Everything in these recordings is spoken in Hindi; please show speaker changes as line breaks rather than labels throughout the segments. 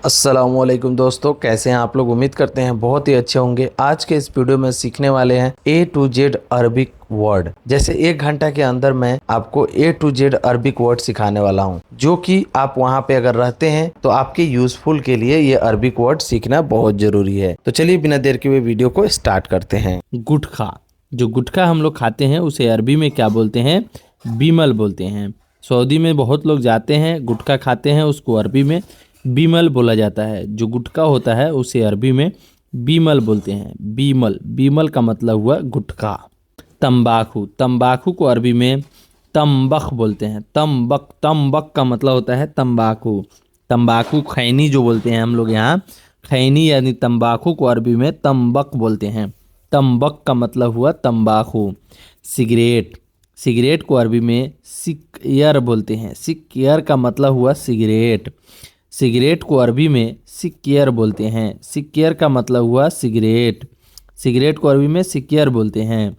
अस्सलामुअलैकुम दोस्तों, कैसे हैं आप लोग। उम्मीद करते हैं बहुत ही अच्छे होंगे। आज के इस वीडियो में सीखने वाले हैं A to Z Arabic word. जैसे 1 घंटा के अंदर मैं आपको A to Z Arabic word सिखाने वाला हूं, जो कि आप वहां पे अगर रहते हैं तो आपके यूजफुल के लिए ये अरबिक वर्ड सीखना बहुत जरूरी है। तो चलिए बिना देर के हुए वीडियो को स्टार्ट करते हैं।
गुटखा। जो गुटखा हम लोग खाते हैं उसे अरबी में क्या बोलते हैं? बीमल बोलते हैं। सऊदी में बहुत लोग जाते हैं, गुटखा खाते हैं, उसको अरबी में बीमल बोला जाता है। जो गुटखा होता है उसे अरबी में बीमल बोलते हैं। बीमल, बीमल का मतलब हुआ गुटखा। तंबाकू, तंबाकू को अरबी में तंबक बोलते हैं। तंबक, तंबक का मतलब होता है तंबाकू। तंबाकू खैनी जो बोलते हैं हम लोग यहाँ, खैनी यानी तंबाकू को अरबी में तंबक बोलते हैं। तंबक का मतलब हुआ तंबाकू। सिगरेट, सिगरेट को अरबी में सिकयर बोलते हैं। सिकयर का मतलब हुआ सिगरेट। सिगरेट को अरबी में सिकयर बोलते हैं। सिकयर का मतलब हुआ सिगरेट। सिगरेट को अरबी में सिकयर बोलते हैं।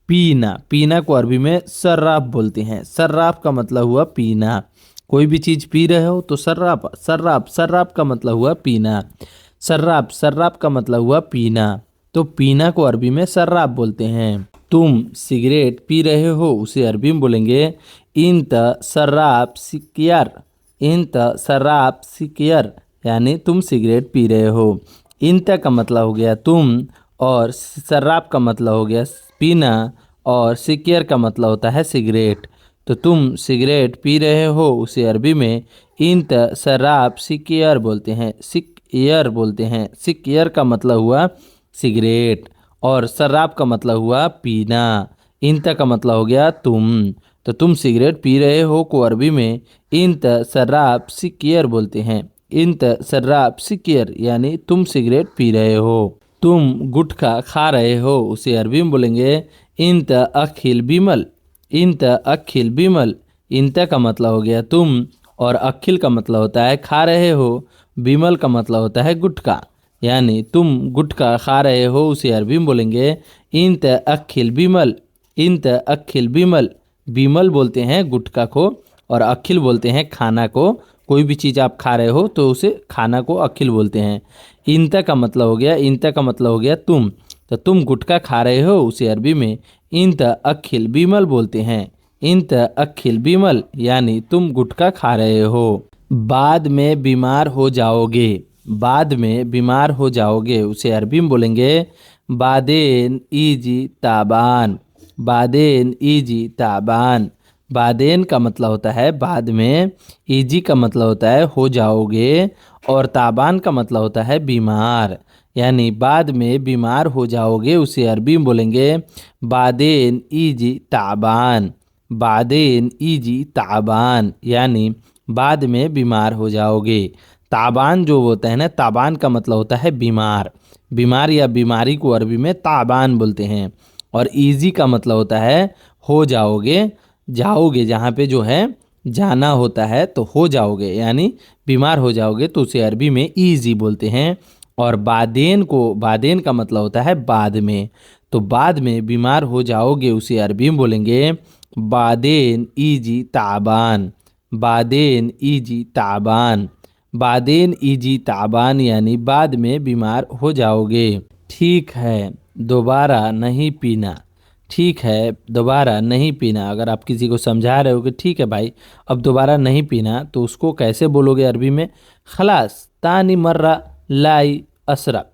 पीना, पीना को अरबी में सर्राफ बोलते हैं। सर्राफ का मतलब हुआ पीना। कोई भी चीज़ पी रहे हो तो सर्राफ, सर्राफ, सर्राफ का मतलब हुआ पीना। सर्राफ, सर्राफ का मतलब हुआ पीना। तो पीना को अरबी में सर्राफ बोलते हैं। तुम सिगरेट पी रहे हो उसे अरबी में बोलेंगे इंत सर्राफ सिकयर। इंत सर्राफ सिकयर यानी तुम सिगरेट पी रहे हो। इंत का मतलब हो गया तुम, और सर्राफ का मतलब हो गया पीना, और सिकयर का मतलब होता है सिगरेट। तो तुम सिगरेट पी रहे हो उसे अरबी में इंत शराब सिकयर बोलते हैं। सिकयर बोलते हैं। सिकयर का मतलब हुआ सिगरेट, और शराब का मतलब हुआ पीना। इंत का मतलब हो गया तुम। तो तुम सिगरेट पी रहे हो को अरबी में इंत शराब सिकयर बोलते हैं। इंत शराब सिकयर यानी तुम सिगरेट पी रहे हो। तुम गुटखा खा रहे हो उसे अरबी में बोलेंगे इंत अखिल बिमल। इंत अखिल बिमल। इंत का मतलब हो गया तुम, और अखिल का मतलब होता है खा रहे हो। बिमल का मतलब होता है गुटखा, यानी तुम गुटखा खा रहे हो उसे अरबी में बोलेंगे इंत अखिल बिमल। इंत अखिल बिमल। बिमल बोलते हैं गुटखा को, और अखिल बोलते हैं खाना को। कोई भी चीज़ आप खा रहे हो तो उसे खाना को अखिल बोलते हैं। इंत का मतलब हो गया, इंत का मतलब हो गया तुम। तो तुम गुटखा खा रहे हो उसे अरबी में इंत अखिल बिमल बोलते हैं। इंत अखिल बिमल यानी तुम गुटखा खा रहे हो। बाद में बीमार हो जाओगे। बाद में बीमार हो जाओगे उसे अरबी में बोलेंगे बादेन इजी ताबान। बादेन इजी ताबान। बादेन का मतलब होता है बाद में, इजी का मतलब होता है हो जाओगे, और ताबान का मतलब होता है बीमार। यानी बाद में बीमार हो जाओगे उसे अरबी में बोलेंगे बादेन इजी ताबान। बादेन इजी ताबान यानी बाद में बीमार हो जाओगे। ताबान जो होता है ना, ताबान का मतलब होता है बीमार। बीमार या बीमारी को अरबी में ताबान बोलते हैं। और इजी का मतलब होता है हो जाओगे। जाओगे जहाँ पे जो है जाना होता है तो हो जाओगे, यानी बीमार हो जाओगे तो उसे अरबी में इजी बोलते हैं। और बादेन को, बादेन का मतलब होता है बाद में। तो बाद में बीमार हो जाओगे उसे अरबी में बोलेंगे बादेन इजी ताबान। बादेन इजी ताबान। बादेन इजी ताबान यानी बाद में बीमार हो जाओगे। ठीक है, दोबारा नहीं पीना। ठीक है, दोबारा नहीं पीना। अगर आप किसी को समझा रहे हो कि ठीक है भाई अब दोबारा नहीं पीना, तो उसको कैसे बोलोगे अरबी में? खलास तानी मर्रा लाई असरफ।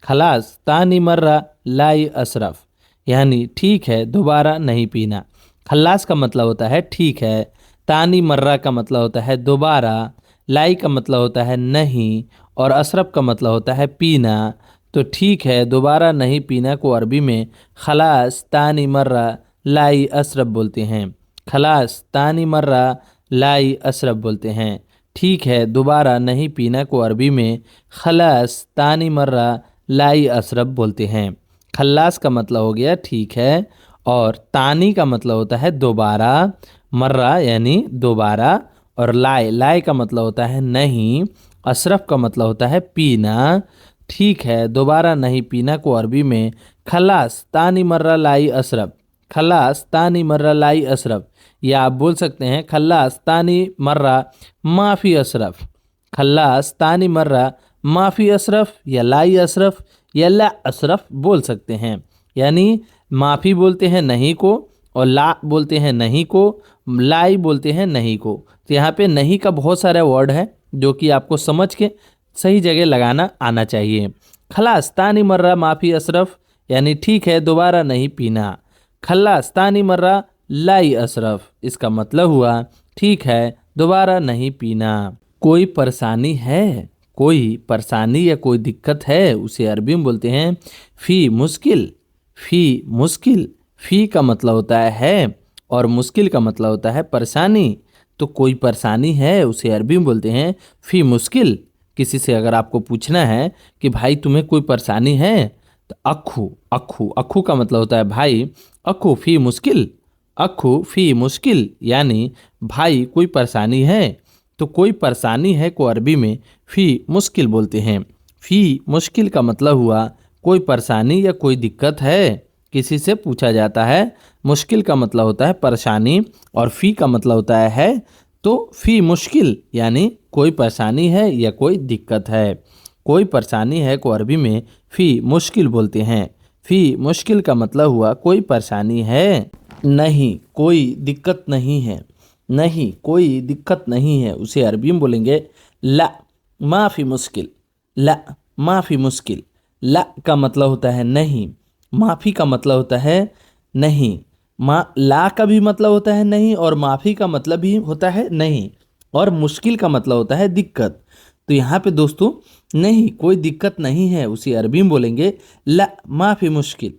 खलास तानी मर्रा लाई असरफ यानी ठीक है दोबारा नहीं पीना। खल्लास का मतलब होता है ठीक है। तानी मर्रा का मतलब होता है दोबारा। लाई का मतलब होता है नहीं, और अशरफ का मतलब होता है पीना। तो ठीक है दोबारा नहीं पीना को अरबी में खलास तानी मर्रा लाई अशरफ बोलते हैं। खलास तानी मर्रा लाई अशरफ बोलते हैं। ठीक है दोबारा नहीं पीना को अरबी में खलास तानी मर्रा लाई अशरफ बोलते हैं। खल्लास का मतलब हो गया ठीक है, और तानी का मतलब होता है दोबारा। मर्रा यानी दोबारा, और लाई, लाई का मतलब होता है नहीं। अशरफ का मतलब होता है पीना। ठीक है दोबारा नहीं पीना को अरबी में खलास तानी मर्रा लाई अशरफ। खलास तानी मर्रा लाई अशरफ, या आप बोल सकते हैं खल्लास तानी मर्रा माफ़ी अशरफ। खल्लास तानी मर्रा माफ़ी अशरफ या लाई अशरफ या ला अशरफ बोल सकते हैं। यानी माफ़ी बोलते हैं नहीं को और ला बोलते हैं नहीं को, लाई बोलते हैं नहीं को। तो यहाँ पे नहीं का बहुत सारा वर्ड है जो कि आपको समझ के सही जगह लगाना आना चाहिए। खलास तानी मर्रा माफ़ी अशरफ यानी ठीक है दोबारा नहीं पीना। खल्लास तानी मर्रा लाई अशरफ इसका मतलब हुआ ठीक है दोबारा नहीं पीना। कोई परेशानी है, कोई परेशानी या कोई दिक्कत है उसे अरबी में बोलते हैं फ़ी मुश्किल। फ़ी मुश्किल, फ़ी का मतलब होता है और मुश्किल का मतलब होता है परेशानी। तो कोई परेशानी है उसे अरबी में बोलते हैं फ़ी मुश्किल। किसी से अगर आपको पूछना है कि भाई तुम्हें कोई परेशानी है तो अखू, अखू, अखू का मतलब होता है भाई, अखू फ़ी मुश्किल, अखू फ़ी मुश्किल यानी भाई कोई परेशानी है। तो कोई परेशानी है को अरबी में फ़ी मुश्किल बोलते हैं। फ़ी मुश्किल का मतलब हुआ कोई परेशानी या कोई दिक्कत है, किसी से पूछा जाता है। मुश्किल का मतलब होता है परेशानी और फ़ी का मतलब होता है तो फ़ी मुश्किल यानी कोई परेशानी है या कोई दिक्कत है। कोई परेशानी है को अरबी में फ़ी मुश्किल बोलते हैं। फ़ी मुश्किल का मतलब हुआ कोई परेशानी है, नहीं कोई दिक्कत नहीं है, नहीं कोई दिक्कत नहीं है उसे अरबी में बोलेंगे ला माफ़ी मुश्किल, ला माफ़ी मुश्किल। ला का मतलब होता है नहीं, माफ़ी का मतलब होता है नहीं, ला का भी मतलब होता है नहीं और माफ़ी का मतलब भी होता है नहीं और मुश्किल का मतलब होता है दिक्कत। तो यहाँ पे दोस्तों नहीं कोई दिक्कत नहीं है उसे अरबी में बोलेंगे ला माफ़ी मुश्किल,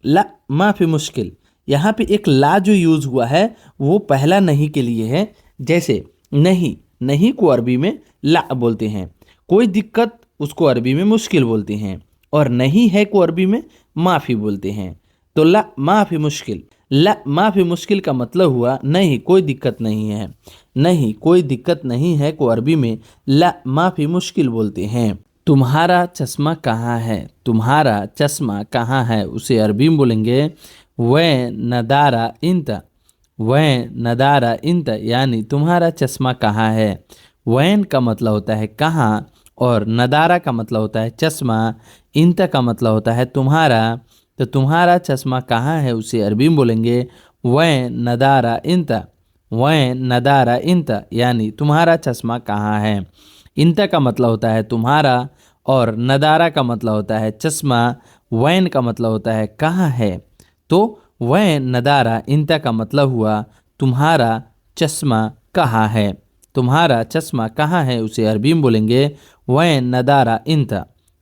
ला माफ़ी मुश्किल। यहाँ पे एक ला जो यूज़ हुआ है वो पहला नहीं के लिए है। जैसे नहीं, नहीं को अरबी में ला बोलते हैं, कोई दिक्कत उसको अरबी में मुश्किल बोलते हैं और नहीं है को अरबी में माफ़ी बोलते हैं। तो ला माफ़ी मुश्किल, ला माफ़ी मुश्किल का मतलब हुआ नहीं कोई दिक्कत नहीं है, नहीं कोई दिक्कत नहीं है को अरबी में ला माफ़ी मुश्किल बोलते हैं। तुम्हारा चश्मा कहाँ है, तुम्हारा चश्मा कहाँ है उसे अरबी में बोलेंगे वै नदारा इंत, वै नदारा इंत यानी तुम्हारा चश्मा कहाँ है। वैन का मतलब होता है कहाँ और नदारा का मतलब होता है चश्मा, इंत का मतलब होता है तुम्हारा। तो तुम्हारा चश्मा कहाँ है उसे अरबी में बोलेंगे वै नदारा इंत, वै नदारा इंत यानी तुम्हारा चश्मा कहाँ है। इंत का मतलब होता है तुम्हारा और नदारा का मतलब होता है चश्मा, वैन का मतलब होता है कहाँ है। तो वै नदारा इंत का मतलब हुआ तुम्हारा चश्मा कहाँ है। तुम्हारा चश्मा कहाँ है उसे अरबी में बोलेंगे वै नदारा इंत,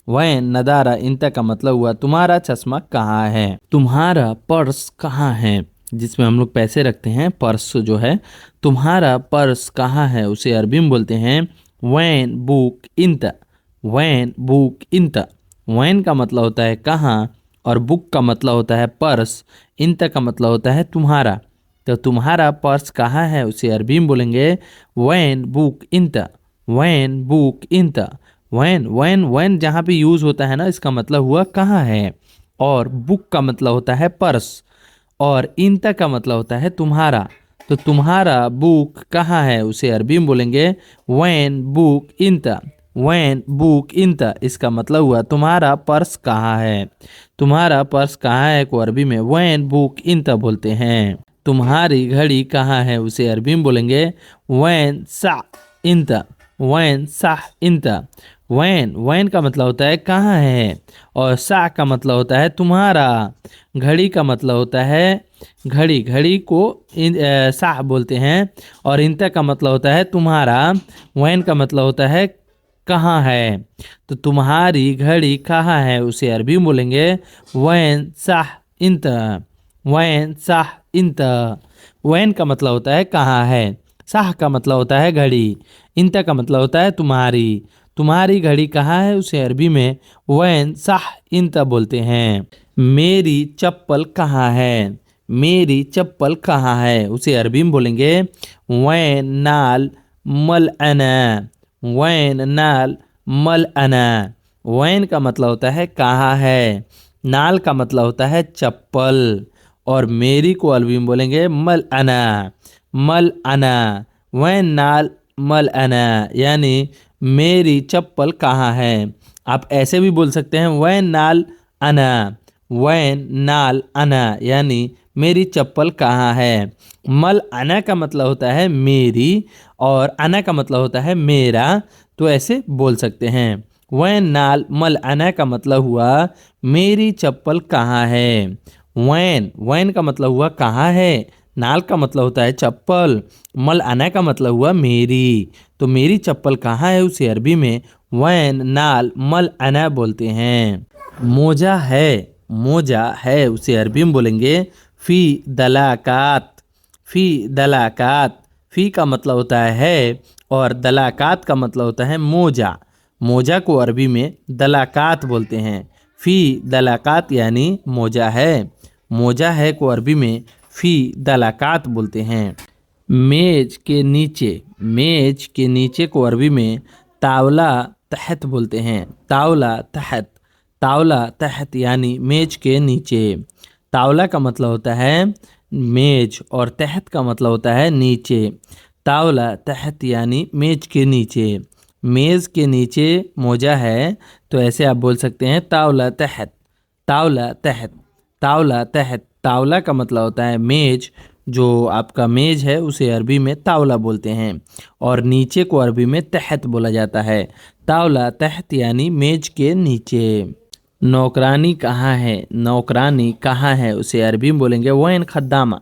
वै नदारा इंत का मतलब हुआ तुम्हारा चश्मा कहाँ है। तुम्हारा पर्स कहाँ है, जिसमें हम लोग पैसे रखते हैं पर्स जो है, तुम्हारा पर्स कहाँ है उसे अरबी में बोलते हैं वैन बुक इंत, वैन बुक इंत। वैन का मतलब होता है कहाँ और बुक का मतलब होता है पर्स, इंत का मतलब होता है तुम्हारा। तो तुम्हारा पर्स कहाँ है उसे अरबी में बोलेंगे वैन बुक इंत, वैन बुक इंत। वैन वैन वैन जहाँ पे यूज़ होता है ना इसका मतलब हुआ कहाँ है और बुक का मतलब होता है पर्स और इंत का मतलब होता है तुम्हारा। तो तुम्हारा बुक कहाँ है उसे अरबी में बोलेंगे वैन बुक इंत, वैन बुक इंत। इसका मतलब हुआ तुम्हारा पर्स कहाँ है। तुम्हारा पर्स कहाँ है को अरबी में वैन बुक इंत बोलते हैं। तुम्हारी घड़ी कहाँ है उसे अरबी में बोलेंगे वैन सा इंत, वैन सा इंत। वैन वैन का मतलब होता है कहाँ है और सा का मतलब होता है तुम्हारा। घड़ी का मतलब होता है घड़ी, घड़ी को सा बोलते हैं और इंत का मतलब होता है तुम्हारा। वैन का मतलब होता है कहाँ है। तो तुम्हारी घड़ी कहाँ है उसे अरबी में बोलेंगे वैन साह इंत, वैन साह इंत। वैन का मतलब होता है कहाँ है, साह का मतलब होता है घड़ी, इंत का मतलब होता है तुम्हारी। तुम्हारी घड़ी कहाँ है उसे अरबी में वैन साह इंत बोलते हैं। मेरी चप्पल कहाँ है, मेरी चप्पल कहाँ है उसे अरबी में बोलेंगे वैन नाल मल अना, वैन नाल मल अना। वैन का मतलब होता है कहाँ है, नाल का मतलब होता है चप्पल और मेरी को अरबी में बोलेंगे मल अना, मल अना। वैन नाल मल अना यानी मेरी चप्पल कहाँ है। आप ऐसे भी बोल सकते हैं वैन नाल अना, वैन नाल अना यानी मेरी चप्पल कहाँ है। मल अना का मतलब होता है मेरी और अना का मतलब होता है मेरा, तो ऐसे बोल सकते हैं। वैन नाल मल अना का मतलब हुआ मेरी चप्पल कहाँ है। वैन वैन का मतलब हुआ कहाँ है, नाल का मतलब होता है चप्पल, मल अना का मतलब हुआ मेरी। तो मेरी चप्पल कहाँ है उसे अरबी में वैन नाल मल अना बोलते हैं। मोजा है उसे अरबी में बोलेंगे फ़ी दलाकात। फ़ी दलाकात, फ़ी का मतलब होता है और दलाकात का मतलब होता है मोजा। मोजा को अरबी में दलाकात बोलते हैं। फ़ी दलाकात यानी मोजा है। मोजा है को अरबी में फ़ी दलाकात बोलते हैं। मेज के नीचे, मेज के नीचे को अरबी में तावला तहत बोलते हैं। तावला तहत, तावला तहत यानी मेज के नीचे। तावला का मतलब होता है मेज और तहत का मतलब होता है नीचे। तावला तहत यानी मेज के नीचे। मेज़ के नीचे मोजा है तो ऐसे आप बोल सकते हैं तावला तहत, तावला तहत, तावला तहत। तावला का मतलब होता है मेज, जो आपका मेज है उसे अरबी में तावला बोलते हैं और नीचे को अरबी में तहत बोला जाता है। तावला तहत यानी मेज के नीचे। नौकरानी कहाँ है, नौकरानी कहाँ है उसे अरबी में बोलेंगे वैन खद्दामा।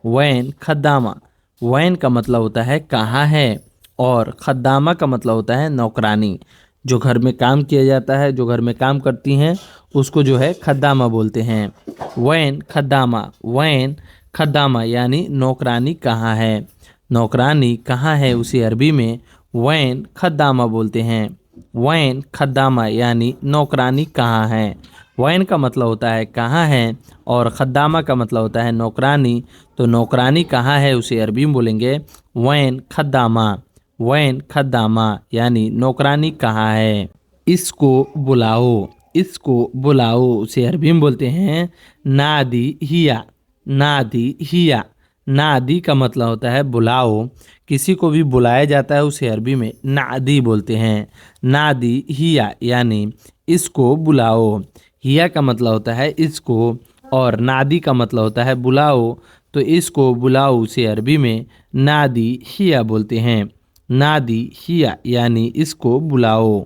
वैन खद्दामा, वैन का मतलब होता है कहाँ है और खद्दामा का मतलब होता है नौकरानी। जो घर में काम किया जाता है, जो घर में काम करती हैं उसको जो है खद्दामा बोलते हैं। वैन खद्दामा, वैन खद्दामा यानी नौकरानी कहाँ है। नौकरानी कहाँ है उसे अरबी में वैन खद्दामा बोलते हैं। वैन खद्दामा यानी नौकरानी कहाँ है। वैन का मतलब होता है कहाँ है और खद्दामा का मतलब होता है नौकरानी। तो नौकरानी कहाँ है उसे अरबी में बोलेंगे वैन खद्दामा। वैन खद्दामा यानी नौकरानी कहाँ है। इसको बुलाओ, इसको बुलाओ उसे अरबी में बोलते हैं नादी हिया। नादी हिया, नादी का मतलब होता है बुलाओ। किसी को भी बुलाया जाता है उसे अरबी में नादी बोलते हैं। नादी हिया यानी इसको बुलाओ। हिया का मतलब होता है इसको और नादी का मतलब होता है बुलाओ। तो इसको बुलाओ उसे अरबी में नादी हिया बोलते हैं। नादी हिया यानी इसको बुलाओ।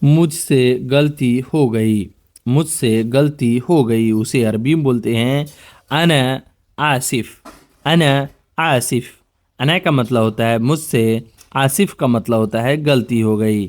मुझसे गलती हो गई, मुझसे गलती हो गई उसे अरबी में बोलते हैं अना आसिफ। अना आसिफ, अना का मतलब होता है मुझसे, आसिफ का मतलब होता है गलती हो गई।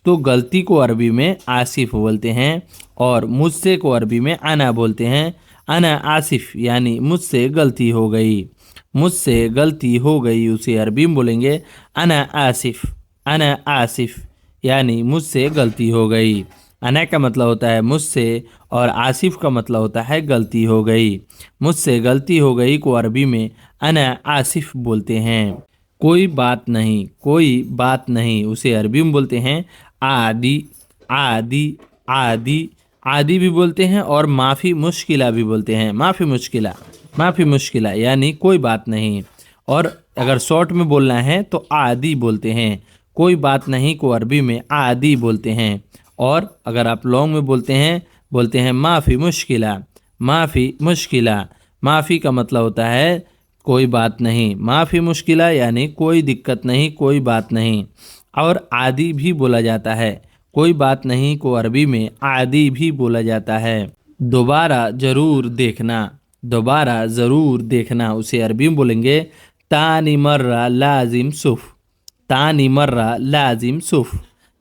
तो गलती को अरबी में आसिफ बोलते हैं और मुझसे को अरबी में अना बोलते हैं। अना आसिफ यानी मुझसे गलती हो गई। मुझसे गलती हो गई उसे अरबी में बोलेंगे अना आसिफ। अना आसिफ यानी मुझसे गलती हो गई। अना का मतलब होता है मुझसे और आसिफ का मतलब होता है गलती हो गई। मुझसे गलती हो गई को अरबी में अना आसिफ बोलते हैं। कोई बात नहीं, कोई बात नहीं उसे अरबी में बोलते हैं आदि। आदि, आदि, आदि भी बोलते हैं और माफ़ी मुश्किला भी बोलते हैं। माफ़ी मुश्किला, माफ़ी मुश्किला यानी कोई बात नहीं। और अगर शॉर्ट में बोलना है तो आदि बोलते हैं। कोई बात नहीं को अरबी में आदि बोलते हैं। और अगर आप लॉन्ग में बोलते हैं माफ़ी मुश्किला। माफ़ी मुश्किला, माफ़ी का मतलब होता है कोई बात नहीं। माफ़ी मुश्किला यानी कोई दिक्कत नहीं, कोई बात नहीं। और आदि भी बोला जाता है, कोई बात नहीं को अरबी में आदि भी बोला जाता है। दोबारा ज़रूर देखना, दोबारा ज़रूर देखना उसे अरबी में बोलेंगे तानी मर्रा लाजिम सुफ। तानी मर्रा लाजिम सुफ।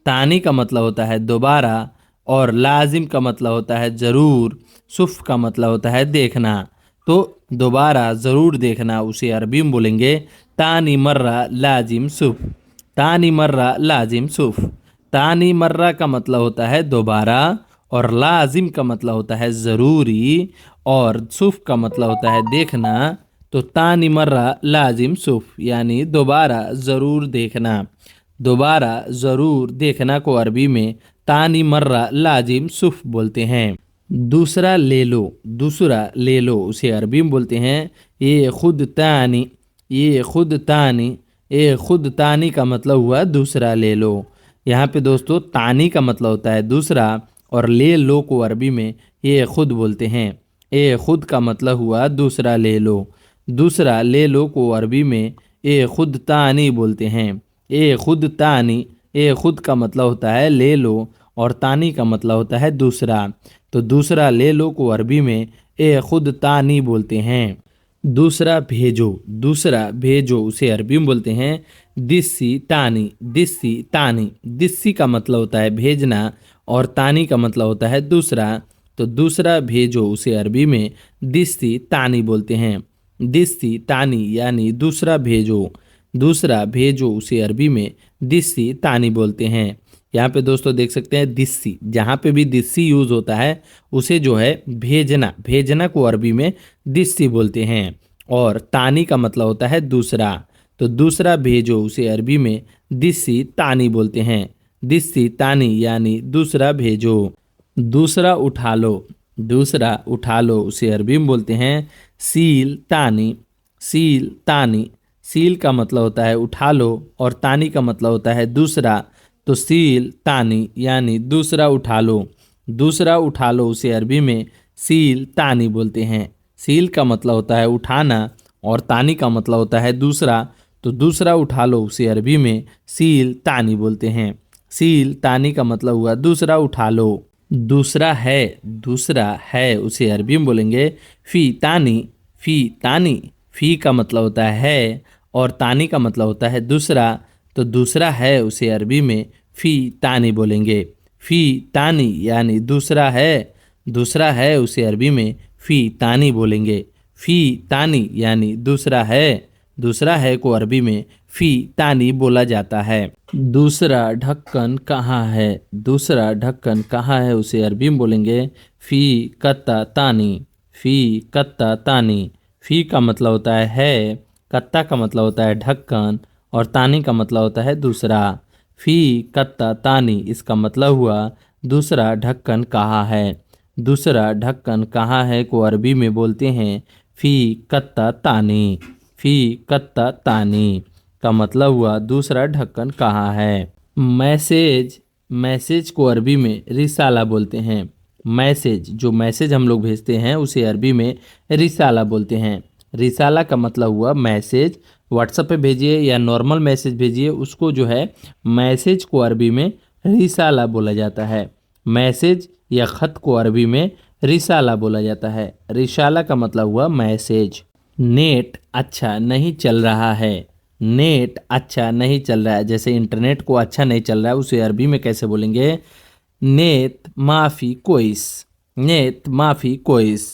तानी का मतलब होता है दोबारा और लाजिम का मतलब होता है ज़रूर, सुफ का मतलब होता है देखना। तो दोबारा ज़रूर देखना उसे अरबी में बोलेंगे तानी मर्रा लाजिम सुफ। तानी मर्रा लाजिम सुफ। तानी मर्रा का मतलब होता है दोबारा और लाजिम का मतलब होता है ज़रूरी और सुफ का मतलब होता है देखना। तो तानी मर्रा लाजिम सुफ यानी दोबारा ज़रूर देखना। दोबारा ज़रूर देखना को अरबी में तानी मर्रा लाजिम सुफ बोलते हैं। दूसरा ले लो, दूसरा ले लो उसे अरबी में बोलते हैं ये खुद तानी। ये खुद तानी, ये खुद तानी का मतलब हुआ दूसरा ले लो। यहाँ पे दोस्तों तानी का मतलब होता है दूसरा, और ले लो को अरबी में ये खुद बोलते हैं। ए खुद का मतलब हुआ दूसरा ले लो। दूसरा ले लो को अरबी में ए खुद तानी बोलते हैं। ए खुद तानी, ए खुद का मतलब होता है ले लो और तानी का मतलब होता है दूसरा। तो दूसरा ले लो को अरबी में ए खुद तानी बोलते हैं। दूसरा भेजो, दूसरा भेजो उसे अरबी में बोलते हैं दिस्सी तानी। दिस्सी तानी, दिस्सी का मतलब होता है भेजना और तानी का मतलब होता है दूसरा। तो दूसरा भेजो उसे अरबी में दिस्सी तानी बोलते हैं। दिस्सी तानी यानी दूसरा भेजो। दूसरा भेजो उसे अरबी में दिस्सी तानी बोलते हैं। यहाँ पे दोस्तों देख सकते हैं दिस्सी, जहाँ पे भी दिस्सी यूज होता है उसे जो है भेजना, भेजना को अरबी में दिस्सी बोलते हैं। और तानी का मतलब होता है दूसरा। तो दूसरा भेजो उसे अरबी में दिस्सी तानी बोलते हैं। दिस्सी तानी यानी दूसरा भेजो। दूसरा उठा लो, दूसरा उठा लो उसे अरबी में बोलते हैं सील तानी। सील तानी, सील का मतलब होता है उठा लो और तानी का मतलब होता है दूसरा। तो सील तानी यानी दूसरा उठा लो। दूसरा उठा लो उसे अरबी में सील तानी बोलते हैं। सील का मतलब होता है उठाना और तानी का मतलब होता है दूसरा। तो दूसरा उठा लो उसे अरबी में सील तानी बोलते हैं। सील तानी का मतलब हुआ दूसरा उठा लो। दूसरा है, दूसरा है उसे अरबी में बोलेंगे फ़ी तानी। फ़ी तानी, फ़ी का मतलब होता है और तानी का मतलब होता है दूसरा। तो दूसरा है उसे अरबी में फ़ी तानी बोलेंगे। फ़ी तानी यानी दूसरा है। दूसरा है उसे अरबी में फ़ी तानी बोलेंगे। फ़ी तानी यानी दूसरा है। दूसरा है को अरबी में फ़ी तानी बोला जाता है। दूसरा ढक्कन कहाँ है? दूसरा ढक्कन कहाँ है उसे अरबी में बोलेंगे फ़ी कत्ता तानी। फ़ी कत्ता तानी, फ़ी का मतलब होता है, कत्ता का मतलब होता है ढक्कन और तानी का मतलब होता है दूसरा। फ़ी कत्ता तानी, इसका मतलब हुआ दूसरा ढक्कन कहाँ है। दूसरा ढक्कन कहाँ है को अरबी में बोलते हैं फ़ी कत्ता तानी। फ़ी कत्ता तानी का मतलब हुआ दूसरा ढक्कन कहाँ है। मैसेज, मैसेज को अरबी में रिसाला बोलते हैं। मैसेज, जो मैसेज हम लोग भेजते हैं उसे अरबी में रिसाला बोलते हैं। रिसाला का मतलब हुआ मैसेज। व्हाट्सएप पे भेजिए या नॉर्मल मैसेज भेजिए, उसको जो है मैसेज को अरबी में रिसाला बोला जाता है। मैसेज या ख़त को अरबी में रिसाला बोला जाता है। रिसाला का मतलब हुआ मैसेज। नेट अच्छा नहीं चल रहा है। नेट अच्छा नहीं चल रहा है, जैसे इंटरनेट को अच्छा नहीं चल रहा है उसे अरबी में कैसे बोलेंगे नेत माफ़ी कोइस। नेत माफ़ी कोइस।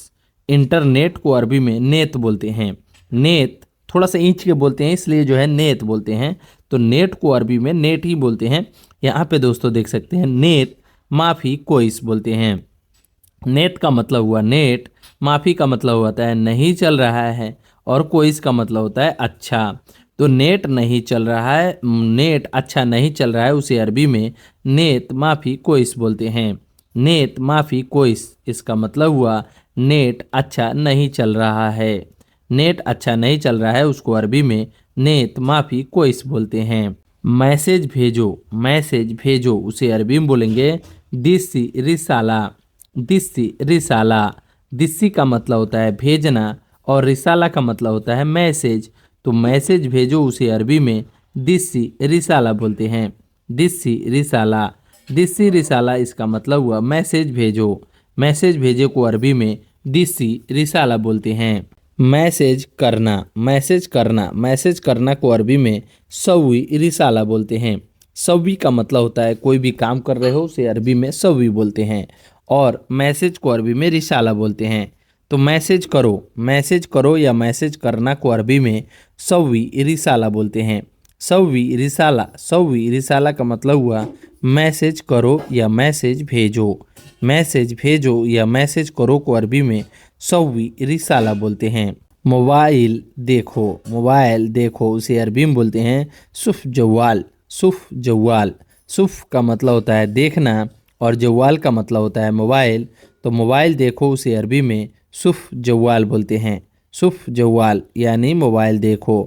इंटरनेट को अरबी में नेत बोलते हैं। नेत थोड़ा सा इंच के बोलते हैं इसलिए जो है नेत बोलते हैं। तो नेट को अरबी में नेट ही बोलते हैं। यहाँ पे दोस्तों देख सकते हैं नेत माफ़ी कोइस बोलते हैं। नेट का मतलब हुआ नेट, माफ़ी का मतलब होता है नहीं चल रहा है और कोइस का मतलब होता है अच्छा। तो नेट नहीं चल रहा है, नेट अच्छा नहीं चल रहा है उसे अरबी में नेत माफ़ी कोइस बोलते हैं। नेत माफ़ी कोइस, इसका मतलब हुआ नेट अच्छा नहीं चल रहा है। नेट अच्छा नहीं चल रहा है उसको अरबी में नेत माफ़ी कोइस बोलते हैं। मैसेज भेजो, मैसेज भेजो उसे अरबी में बोलेंगे दिस्सी रिसाला। दिस्सी रिसाला, दिस्सी का मतलब होता है भेजना और रिसाला का मतलब होता है मैसेज। तो मैसेज भेजो उसे अरबी में दिस्सी रिसाला बोलते हैं। दिस्सी रिसाला, दिस्सी रिसाला इसका मतलब हुआ मैसेज भेजो। मैसेज भेजे को अरबी में दिस्सी रिसाला बोलते हैं। मैसेज करना, मैसेज करना, मैसेज करना को अरबी में सवी रिसाला बोलते हैं। सवी का मतलब होता है कोई भी काम कर रहे हो उसे अरबी में सवी बोलते हैं और मैसेज को अरबी में रिसाला बोलते हैं। तो मैसेज करो, मैसेज करो या मैसेज करना को अरबी में सवी रिसाला बोलते हैं। सवी रिसाला, सवी रिसाला का मतलब हुआ मैसेज करो या मैसेज भेजो। मैसेज भेजो या मैसेज करो को अरबी में सवी रिसाला बोलते हैं। मोबाइल देखो, मोबाइल देखो उसे अरबी में बोलते हैं सुफ जवाल। सुफ जवाल, सुफ का मतलब होता है देखना और जवाल का मतलब होता है मोबाइल। तो मोबाइल देखो उसे अरबी में सुफ जवाल बोलते हैं। सुफ जवाल यानी मोबाइल देखो।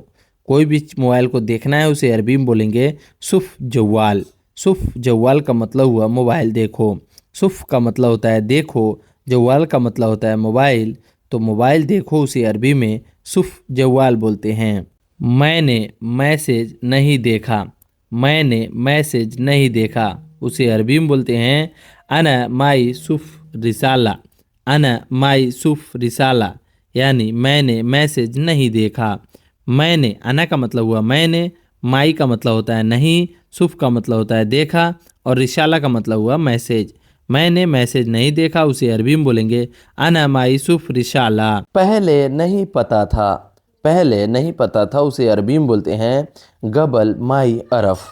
कोई भी मोबाइल को देखना है उसे अरबी में बोलेंगे सुफ जवाल। सुफ जवाल का मतलब हुआ मोबाइल देखो। सुफ का मतलब होता है देखो, जवाल का मतलब होता है मोबाइल, तो मोबाइल देखो उसे अरबी में सुफ जवाल बोलते हैं। मैंने मैसेज नहीं देखा, मैंने मैसेज नहीं देखा उसे अरबी में बोलते हैं अना माई सुफ रिसाला, अना माई सुफ रिसाला, यानी मैंने मैसेज नहीं देखा। मैंने, अना का मतलब हुआ मैंने, माई का मतलब होता है नहीं, सुफ का मतलब होता है देखा, और रिसाला का मतलब हुआ मैसेज। मैंने मैसेज नहीं देखा उसे अरबी में बोलेंगे अना माई सुफ रिसाला।
पहले नहीं पता था, पहले नहीं पता था उसे अरबी में बोलते हैं गबल माई अरफ,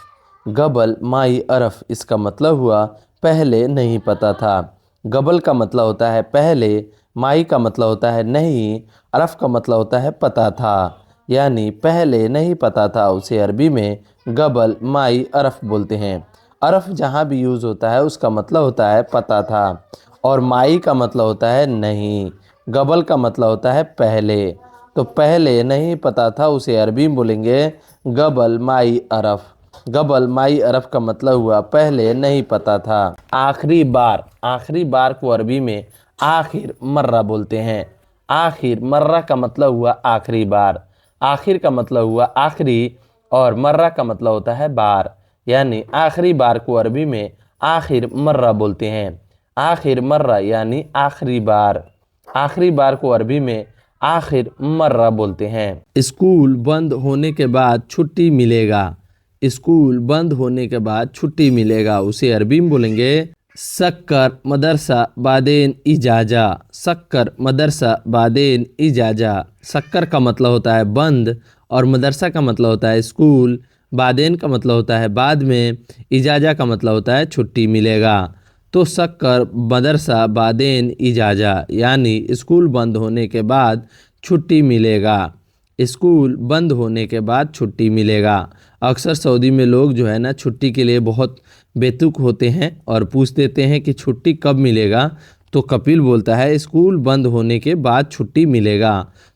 गबल माई अरफ। इसका मतलब हुआ पहले नहीं पता था। गबल का मतलब होता है पहले, माई का मतलब होता है नहीं, अरफ का मतलब होता है पता था। यानी पहले नहीं पता था उसे अरबी में गबल माई अरफ बोलते हैं। अरफ जहाँ भी यूज़ होता है उसका मतलब होता है पता था, और माई का मतलब होता है नहीं, गबल का मतलब होता है पहले। तो पहले नहीं पता था उसे अरबी में बोलेंगे गबल माई अरफ। गबल माई अरफ का मतलब हुआ पहले नहीं पता था। आखिरी बार, आखिरी बार को अरबी में आखिर मर्रा बोलते हैं। आखिर मर्रा का मतलब हुआ आखिरी बार। आखिर का मतलब हुआ आखिरी, और मर्रा का मतलब होता है बार। यानी आखिरी बार को अरबी में आखिर मर्रा बोलते हैं। आखिर मर्रा यानी आखिरी बार। आखिरी बार को अरबी में आखिर मर्रा बोलते हैं।
स्कूल बंद होने के बाद छुट्टी मिलेगा, स्कूल बंद होने के बाद छुट्टी मिलेगा उसे अरबी में बोलेंगे सक्कर मदरसा बादेन इजाजा, सक्कर मदरसा बादेन इजाजा। सक्कर का मतलब होता है बंद, और मदरसा का मतलब होता है स्कूल, बादेन का मतलब होता है बाद में, इजाजा का मतलब होता है छुट्टी मिलेगा। तो सक्कर मदरसा बादेन इजाजा, यानी स्कूल बंद होने के बाद छुट्टी मिलेगा। स्कूल बंद होने के बाद छुट्टी मिलेगा। अक्सर सऊदी में लोग जो है ना छुट्टी के लिए बहुत बेतुक होते हैं और पूछ देते हैं कि छुट्टी कब मिलेगा। तो कपिल बोलता है स्कूल बंद होने के बाद छुट्टी मिलेगा।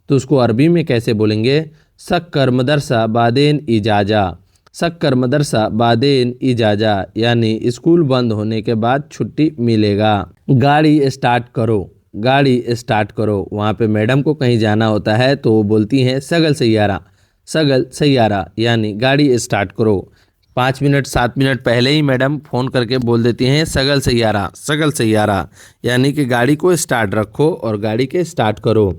तो उसको अरबी में कैसे बोलेंगे? सक्कर मदरसा बादेन इजाजा, सक्कर मदरसा बादेन इजाजा, यानी स्कूल बंद होने के बाद छुट्टी मिलेगा। गाड़ी स्टार्ट करो, गाड़ी स्टार्ट करो। वहाँ पे मैडम को कहीं जाना होता है तो वो बोलती हैं सगल सैयारा, सगल सैयारा, यानी गाड़ी स्टार्ट करो। 5 मिनट 7 मिनट पहले ही मैडम फ़ोन करके बोल देती हैं सगल सैयारा, सगल सैयारा, यानी कि गाड़ी को स्टार्ट रखो और गाड़ी के स्टार्ट करो।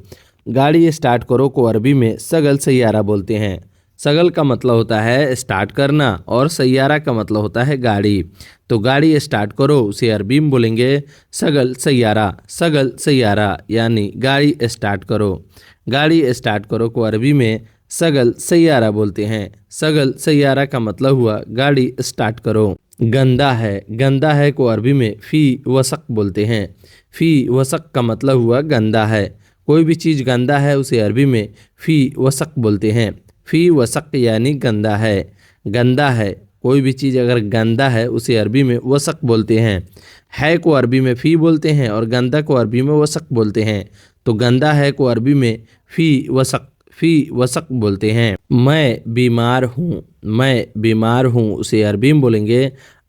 गाड़ी स्टार्ट करो को अरबी में सगल सैयारा बोलते हैं। सगल का मतलब होता है स्टार्ट करना और सैयारा का मतलब होता है गाड़ी। तो गाड़ी स्टार्ट करो उसे अरबी में बोलेंगे सगल सैयारा, सगल सैयारा, यानी गाड़ी स्टार्ट करो। गाड़ी स्टार्ट करो को अरबी में सगल सैयारा बोलते हैं। सगल सैयारा का मतलब हुआ गाड़ी स्टार्ट करो। गंदा है, गंदा है को अरबी में फ़ी वसक बोलते हैं। फ़ी वसक का मतलब हुआ गंदा है। कोई भी चीज़ गंदा है उसे अरबी में फ़ी वसक बोलते हैं। फ़ी वसक यानी गंदा है। गंदा है, कोई भी चीज़ अगर गंदा है उसे अरबी में वसक बोलते हैं। है को अरबी में फ़ी बोलते हैं और गंदा को अरबी में वसक बोलते हैं। तो गंदा है को अरबी में फ़ी वसक, फ़ी वसक बोलते हैं। मैं बीमार हूँ, मैं बीमार हूँ उसे अरबी में बोलेंगे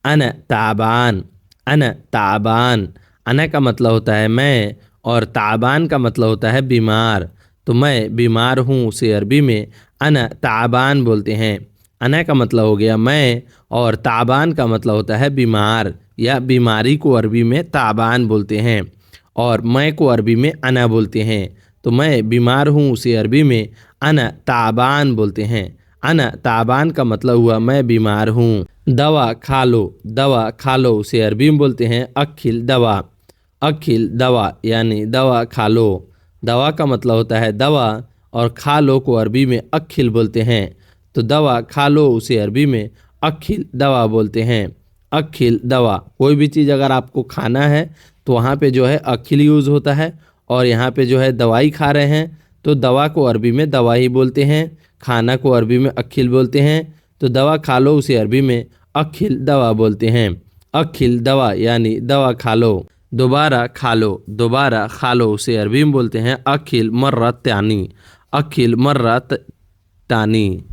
अन ताबान, अन ताबान। अना का मतलब होता है मैं और ताबान का मतलब होता है बीमार। तो मैं बीमार हूँ उसे अरबी में अना ताबान बोलते हैं। अना का मतलब हो गया मैं और ताबान का मतलब होता है बीमार या बीमारी को अरबी में ताबान बोलते हैं और मैं को अरबी में अना बोलते हैं। तो मैं बीमार हूँ उसे अरबी में अना ताबान बोलते हैं। अना ताबान का मतलब हुआ मैं बीमार हूँ। दवा खा लो, दवा खा लो उसे अरबी में बोलते हैं अखिल दवा, अखिल दवा, यानी दवा खा लो। दवा का मतलब होता है दवा और खा लो को अरबी में अखिल बोलते हैं। तो दवा खा लो उसे अरबी में अखिल दवा बोलते हैं। अखिल दवा, कोई भी चीज़ अगर आपको खाना है तो वहाँ पे जो है अखिल यूज़ होता है, और यहाँ पे जो है दवाई खा रहे हैं तो दवा को अरबी में दवा ही बोलते हैं, खाना को अरबी में अखिल बोलते हैं। तो दवा खा लो उसे अरबी में अखिल दवा बोलते हैं। अखिल दवा यानी दवा खा लो। दोबारा खा लो, दोबारा खा लो उसे अरबी में बोलते हैं अखिल मर्रा त्यानी, अखिल मर्रा तानी।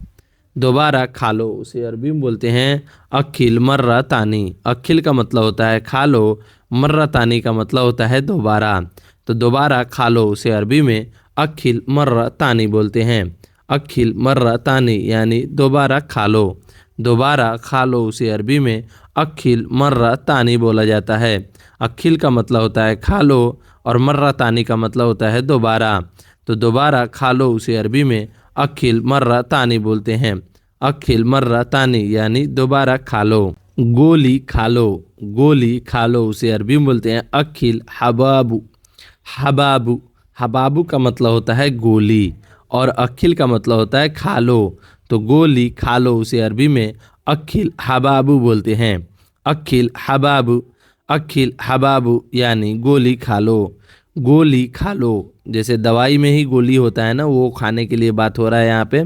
दोबारा खा लो उसे अरबी में बोलते हैं अखिल मर्रा तानी। अखिल का मतलब होता है खा लो, मर्रा तानी का मतलब होता है दोबारा। तो दोबारा खा लो उसे अरबी में अखिल मर्रा तानी बोलते हैं। अखिल मर्रा तानी यानी दोबारा खा लो। दोबारा खा लो उसे अरबी में अखिल मर्रा तानी बोला जाता है। अखिल का मतलब होता है खा लो और मर्रा तानी का मतलब होता है दोबारा। तो दोबारा खा लो उसे अरबी में अखिल मर्रा तानी बोलते हैं। अखिल मर्रा तानी यानी दोबारा खा लो। गोली खा लो, गोली खा लो उसे अरबी में बोलते हैं अखिल हबाबू। हबाबू, हबाबू का मतलब होता है गोली और अखिल का मतलब होता है खा लो। तो गोली खा लो उसे अरबी में अखिल हबाबू बोलते हैं। अखिल हबाबू, अखिल हबाबू यानी गोली खा लो। गोली खा लो, जैसे दवाई में ही गोली होता है ना, वो खाने के लिए बात हो रहा है यहाँ पे।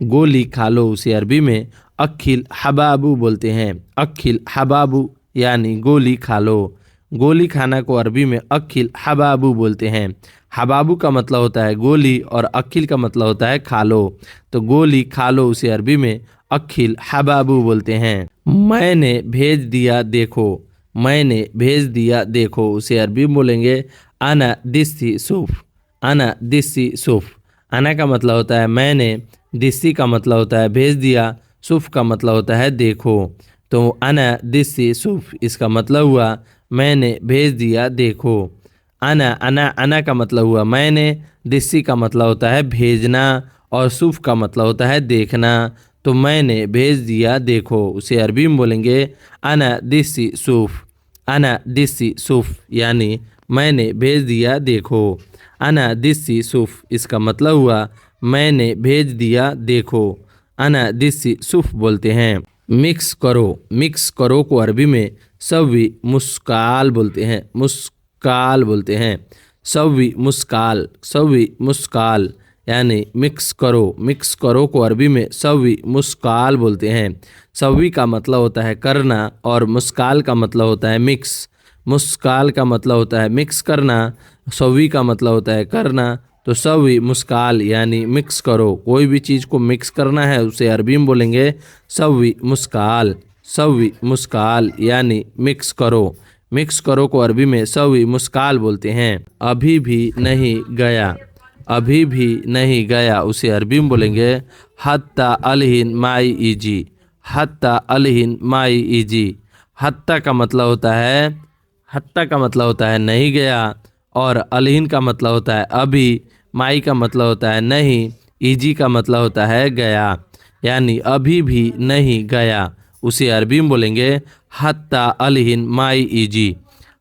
गोली खा लो उसे अरबी में अखिल हबाबू बोलते हैं। अखिल हबाबू यानी गोली खा लो। गोली खाना को अरबी में अखिल हबाबू बोलते हैं। हबाबू का मतलब होता है गोली और अखिल का मतलब होता है खा लो। तो गोली खा लो उसे अरबी में अखिल हबाबू बोलते हैं। मैंने भेज दिया देखो, मैंने भेज दिया देखो उसे अरबी में बोलेंगे आना दिस्सी सूफ। आना दिस्सी सूफ। आना का मतलब होता है मैंने, दिस्सी का मतलब होता है भेज दिया, सूफ का मतलब होता है देखो। तो आना दिस्सी सूफ इसका मतलब हुआ मैंने भेज दिया देखो। आना, आना, आना का मतलब हुआ मैंने, दिस्सी का मतलब होता है भेजना और सूफ का मतलब होता है देखना। तो मैंने भेज दिया देखो उसे अरबी में बोलेंगे आना दिस्सी सूफ। आना दिस्सी सूफ यानी मैंने भेज दिया देखो। आना दिस्सी सूफ इसका मतलब हुआ मैंने भेज दिया देखो। आना दिस्सी सूफ बोलते हैं। मिक्स करो, मिक्स करो को अरबी में सवी मुस्काल बोलते हैं। मुस्काल बोलते हैं। सवी मुस्काल, सवी मुस्काल यानी मिक्स करो। मिक्स करो को अरबी में सवी मुस्काल बोलते हैं। सवी का मतलब होता है करना और मुस्काल का मतलब होता है मिक्स। मुस्काल का मतलब होता है मिक्स करना, सवी का मतलब होता है करना। तो सवी मुस्काल यानी मिक्स करो। कोई भी चीज़ को मिक्स करना है उसे अरबी में बोलेंगे सवी मुस्काल। सवी मुस्काल यानी मिक्स करो। मिक्स करो को अरबी में सवी मुस्काल बोलते हैं। अभी भी नहीं गया, अभी भी नहीं गया उसे अरबी में बोलेंगे हत्ता अलहिन माई इजी। हत्ता अलहिन माई इजी। हत्ता का मतलब होता है, हत्ता का मतलब होता है नहीं गया और अलहिन का मतलब होता है अभी, माई का मतलब होता है नहीं, इजी का मतलब होता है गया। यानी अभी भी नहीं गया उसे अरबी में बोलेंगे हत्ता अलहिन माई इजी।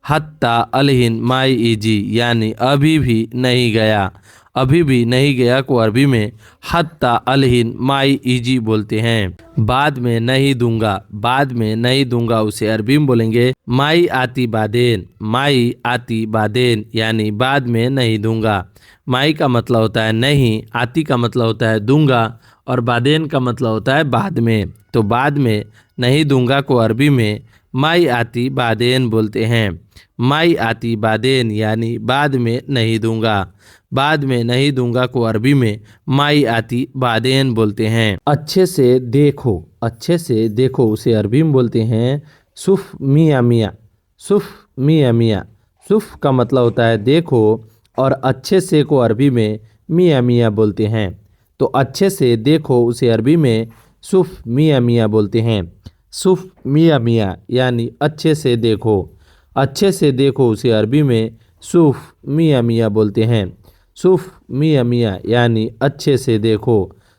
हत्ता अलहिन माई इजी यानी अभी भी नहीं गया। अभी भी नहीं गया को अरबी में हत्ता अलहिन माई इजी बोलते हैं। बाद में नहीं दूंगा, बाद में नहीं दूंगा उसे अरबी में बोलेंगे माई आती बादेन। माई आती बादेन यानी बाद में नहीं दूंगा। माई का मतलब होता है नहीं, आती का मतलब होता है दूंगा और बादेन का मतलब होता है बाद में। तो बाद में नहीं दूंगा को अरबी में माई आती बादेन बोलते हैं। माई आती बादेन यानी बाद में नहीं दूंगा। बाद में नहीं दूंगा को अरबी में माई आती बादेन बोलते हैं। अच्छे से देखो, अच्छे से देखो उसे अरबी में बोलते हैं सुफ मियाँ मियाँ। सुफ मियाँ मियाँ। सुफ का मतलब होता है देखो और अच्छे से को अरबी में मियाँ मियाँ बोलते हैं। तो अच्छे से देखो उसे अरबी में सुफ मियाँ मियाँ बोलते हैं। सुफ मियाँ मियाँ यानी अच्छे से देखो। अच्छे से देखो उसे अरबी में सुफ मियाँ मियाँ बोलते हैं। सुफ मियाँ मियाँ यानी अच्छे से देखो।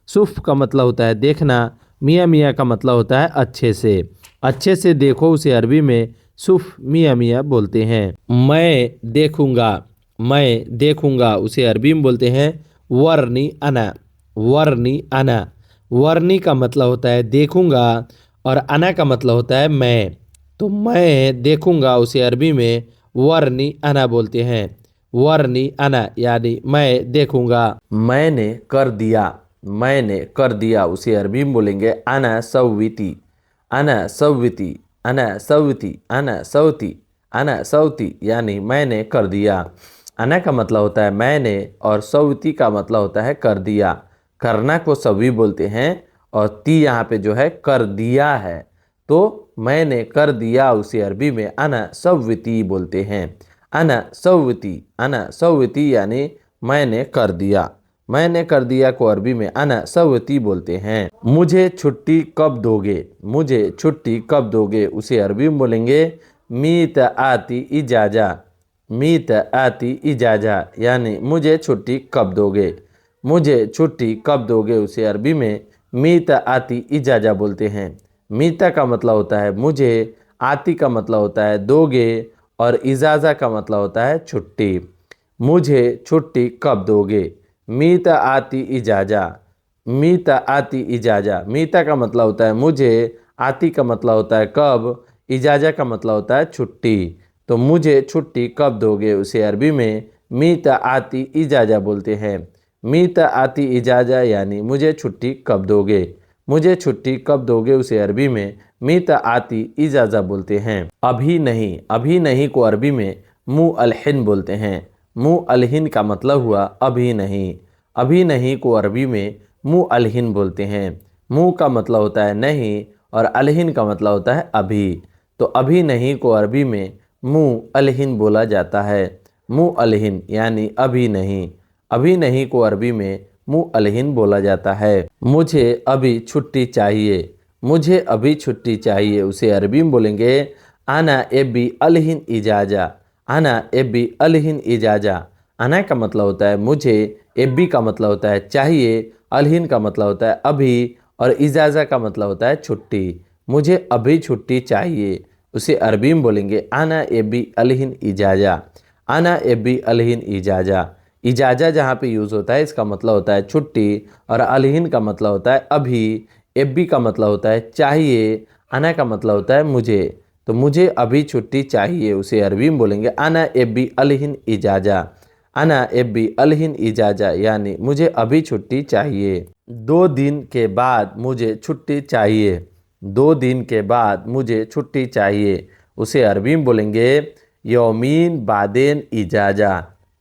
सुफ का मतलब होता है देखना, मियाँ मियाँ का मतलब होता है अच्छे से। अच्छे से देखो उसे अरबी में सुफ मियाँ मियाँ बोलते हैं। मैं देखूंगा, मैं देखूंगा उसे अरबी में बोलते हैं वर्नी अना। वर्नी अना। वर्नी का मतलब होता है देखूंगा और अना का मतलब होता है मैं। तो मैं देखूंगा उसे अरबी में वर्नी अना बोलते हैं। वर्नी अना यानी मैं देखूंगा। मैंने कर दिया, मैंने कर दिया उसे अरबी में बोलेंगे अना सव्विती। अना सव्विती, अना सव्विती, अना सौती, अना सौती यानी मैंने कर दिया। अना का मतलब होता है मैंने और सव्विती का मतलब होता है कर दिया। करना को सवी बोलते हैं
और ती यहाँ पे जो है कर दिया है, तो मैंने कर दिया उसे अरबी में अना सव्विती बोलते हैं। अना सव्विती यानी मैंने कर दिया। मैंने कर दिया को अरबी में अना सव्विती बोलते हैं। मुझे छुट्टी कब दोगे, मुझे छुट्टी कब दोगे उसे अरबी में बोलेंगे मीत आती इजाजा। मीत आती इजाजा यानी मुझे छुट्टी कब दोगे। मुझे छुट्टी कब दोगे उसे अरबी में मीत आती इजाजा बोलते हैं। मीता का मतलब होता है मुझे, आती का मतलब होता है दोगे, और इजाज़ा का मतलब होता है छुट्टी। मुझे छुट्टी कब दोगे। मीता आती इजाज़ा। मीता आती इजाज़ा, मीता का मतलब होता है मुझे, आती का मतलब होता है कब, इजाज़ा का मतलब होता है छुट्टी। तो मुझे छुट्टी कब दोगे उसे अरबी में मीता आती इजाज़ा बोलते हैं। मीता आती इजाज़ा यानी मुझे छुट्टी कब दोगे। मुझे छुट्टी कब दोगे उसे अरबी में मीता आती इजाज़ा बोलते हैं। अभी नहीं, अभी नहीं को अरबी में मुँह अलहिन बोलते हैं। मुँह अलहिन का मतलब हुआ अभी नहीं। अभी नहीं को अरबी में मुँह अलहिन बोलते हैं। मुँह का मतलब होता है नहीं और अलहिन का मतलब होता है अभी। तो अभी नहीं को अरबी में मुँह अलहिन बोला जाता है। मुँह अलहिन यानी अभी नहीं। अभी नहीं को अरबी में मुँह अलहिन बोला जाता है। मुझे अभी छुट्टी चाहिए। मुझे अभी छुट्टी चाहिए उसे अरबी में बोलेंगे आना एबी अलहिन इजाज़ा। आना एबी अलहिन इजाज़ा। आना का मतलब होता है मुझे, एबी का मतलब होता है चाहिए, अलहिन का मतलब होता है अभी, और इजाज़ा का मतलब होता है छुट्टी। मुझे अभी छुट्टी चाहिए उसे अरबी में बोलेंगे आना एबी अलहिन इजाज़ा। आना एबी अलहिन इजाज़ा। इजाज़ा जहाँ पे यूज़ होता है इसका मतलब होता है छुट्टी, और अलहिन का मतलब होता है अभी, एबी का मतलब होता है चाहिए, आना का मतलब होता है मुझे। तो मुझे अभी छुट्टी चाहिए उसे अरबी में बोलेंगे आना एबी अलहिन इजाज़ा। आना एबी अलहिन इजाज़ा यानी मुझे अभी छुट्टी चाहिए। 2 दिन के बाद मुझे छुट्टी चाहिए। 2 दिन के बाद मुझे छुट्टी चाहिए उसे अरबी में बोलेंगे यौमीन बादेन इजाज़ा।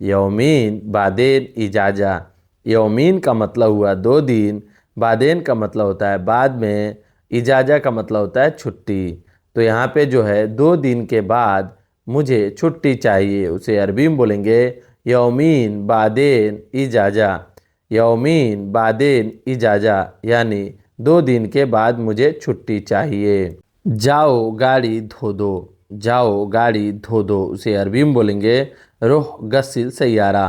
यौमीन बादेन इजाज़ा। यौमीन का मतलब हुआ 2 दिन, बादेन का मतलब होता है बाद में, इजाज़ा का मतलब होता है छुट्टी। तो यहाँ पे जो है 2 दिन के बाद मुझे छुट्टी चाहिए उसे अरबी में बोलेंगे यौमीन बादेन इजाज़ा। यौमीन बादेन इजाज़ा यानी 2 दिन के बाद मुझे छुट्टी चाहिए। जाओ गाड़ी धो दो। जाओ गाड़ी धो दो उसे अरबी में बोलेंगे रोह गस्सिल सैयारा।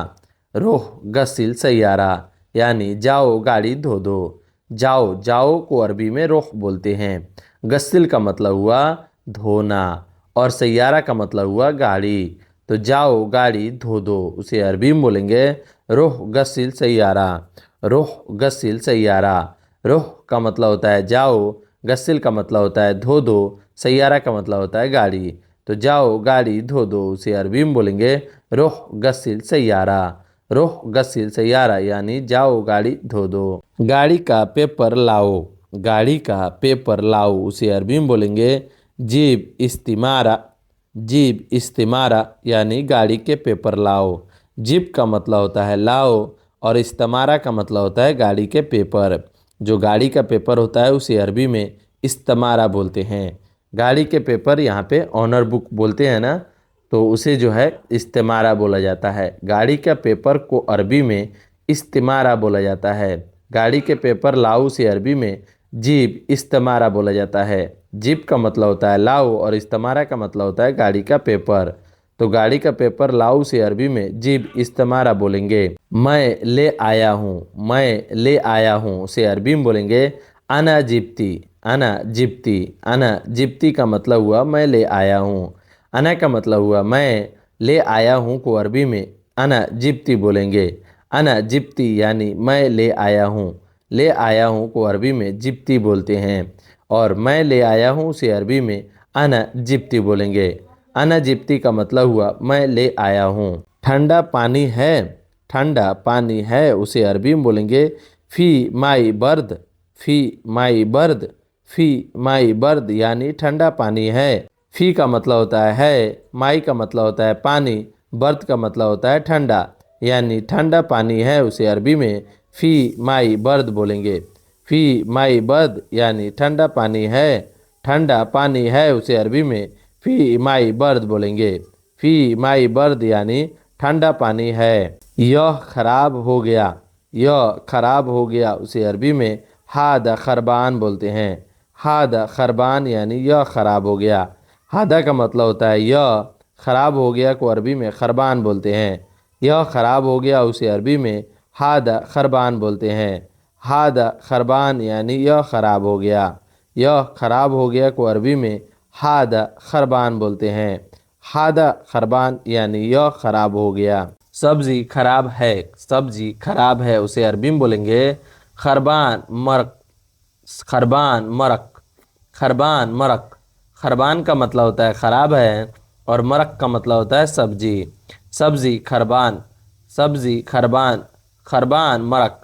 रोह गस्सिल सैयारा यानी जाओ गाड़ी धो दो। जाओ, जाओ को अरबी में रोह बोलते हैं। गस्सिल का मतलब हुआ धोना, और सैयारा का मतलब हुआ गाड़ी। तो जाओ गाड़ी धो दो उसे अरबी में बोलेंगे रोह गस्सिल सैयारा। रोह गस्सिल सैयारा। रोह का मतलब होता है जाओ, गस्सिल का मतलब होता है धो दो, सैयारा का मतलब होता है गाड़ी। तो जाओ गाड़ी धो दो उसे अरबी में बोलेंगे रोह गस्सिल सैयारा। रोह गस्सिल सैयारा यानी जाओ गाड़ी धो दो। गाड़ी का पेपर लाओ। गाड़ी का पेपर लाओ उसे अरबी में बोलेंगे जीब इस्तिमारा। जीब इस्तिमारा यानी गाड़ी के पेपर लाओ। जीब का मतलब होता है लाओ, और इस्तिमारा का मतलब होता है गाड़ी के पेपर। जो गाड़ी का पेपर होता है उसे अरबी में इस्तिमारा बोलते हैं। गाड़ी के पेपर यहाँ पे ऑनर बुक बोलते हैं ना, तो उसे जो है इस्तिमारा बोला जाता है। गाड़ी का पेपर को अरबी में इस्तिमारा बोला जाता है। गाड़ी के पेपर लाओ से अरबी में जीब इस्तिमारा बोला जाता है। जीब का मतलब होता है लाओ, और इस्तिमारा का मतलब होता है गाड़ी का पेपर। तो गाड़ी का पेपर लाओ से अरबी में जीब इस्तिमारा बोलेंगे। मैं ले आया हूँ। मैं ले आया हूँ से अरबी में बोलेंगे अना जिप्ती। अना जिप्ती। अना जिप्ती का मतलब हुआ मैं ले आया हूँ। अना का मतलब हुआ मैं, ले आया हूँ को अरबी में अना जिप्ती बोलेंगे। अना जिप्ती यानी मैं ले आया हूँ। ले आया हूँ को अरबी में जिप्ती बोलते हैं, और मैं ले आया हूँ से अरबी में अना जिप्ती बोलेंगे। अना जिप्ती का मतलब हुआ मैं ले आया हूँ। ठंडा पानी है। ठंडा पानी है उसे अरबी में बोलेंगे फ़ी माई बर्द। फ़ी माई बर्द। फ़ी माई बर्द यानी ठंडा पानी है। फ़ी का मतलब होता है, माई का मतलब होता है पानी, बर्द का मतलब होता है ठंडा, यानी ठंडा पानी है उसे अरबी में फ़ी माई बर्द बोलेंगे। फ़ी माई बर्द यानी ठंडा पानी है, ठंडा पानी है उसे अरबी में फ़ी माई बर्द बोलेंगे। फ़ी माई बर्द यानी ठंडा पानी है। यह खराब हो गया, यह खराब हो गया उसे अरबी में हादा खरबान बोलते हैं। हादा खरबान यानी यह खराब हो गया। हादा का मतलब होता है यह, खराब हो गया को अरबी में खरबान बोलते हैं। यह खराब हो गया उसे अरबी में हादा खरबान बोलते हैं। हादा खरबान यानी यह खराब हो गया। यह खराब हो गया को अरबी में हादा खरबान बोलते हैं। हादा खरबान यानी यह खराब हो गया। सब्जी खराब है, सब्जी खराब है उसे अरबी में बोलेंगे खरबान मरक। खरबान मरक, खरबान मरक। खरबान का मतलब होता है खराब है और मरक का मतलब होता है सब्जी। सब्जी खरबान, सब्जी खरबान, खरबान मरक,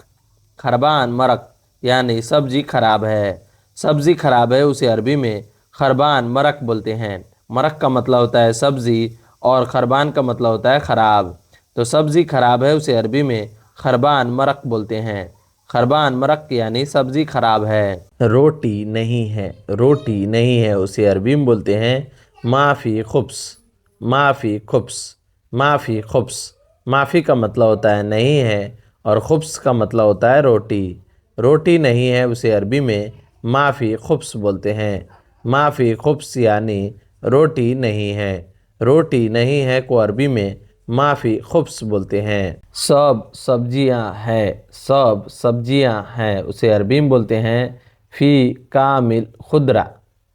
खरबान मरक यानी सब्जी खराब है। सब्जी खराब है उसे अरबी में खरबान मरक बोलते हैं। मरक का मतलब होता है सब्जी और खरबान का मतलब होता है खराब। तो सब्जी खराब है उसे अरबी में खरबान मरक बोलते हैं। खरबान मरक यानी सब्जी खराब है। रोटी नहीं है, रोटी नहीं है उसे अरबी में बोलते हैं माफ़ी खुब्स। माफ़ी खुब्स, माफ़ी खुब्स। माफ़ी का मतलब होता है नहीं है और खुब्स का मतलब होता है रोटी। रोटी नहीं है उसे अरबी में माफ़ी खुब्स बोलते हैं। माफ़ी खुब्स यानी रोटी नहीं है। रोटी नहीं है को अरबी में माफ़ी खुब्स बोलते हैं। सब सब्जियां हैं, सब सब्जियां हैं उसे अरबी में बोलते हैं फ़ी कामिल खुदरा।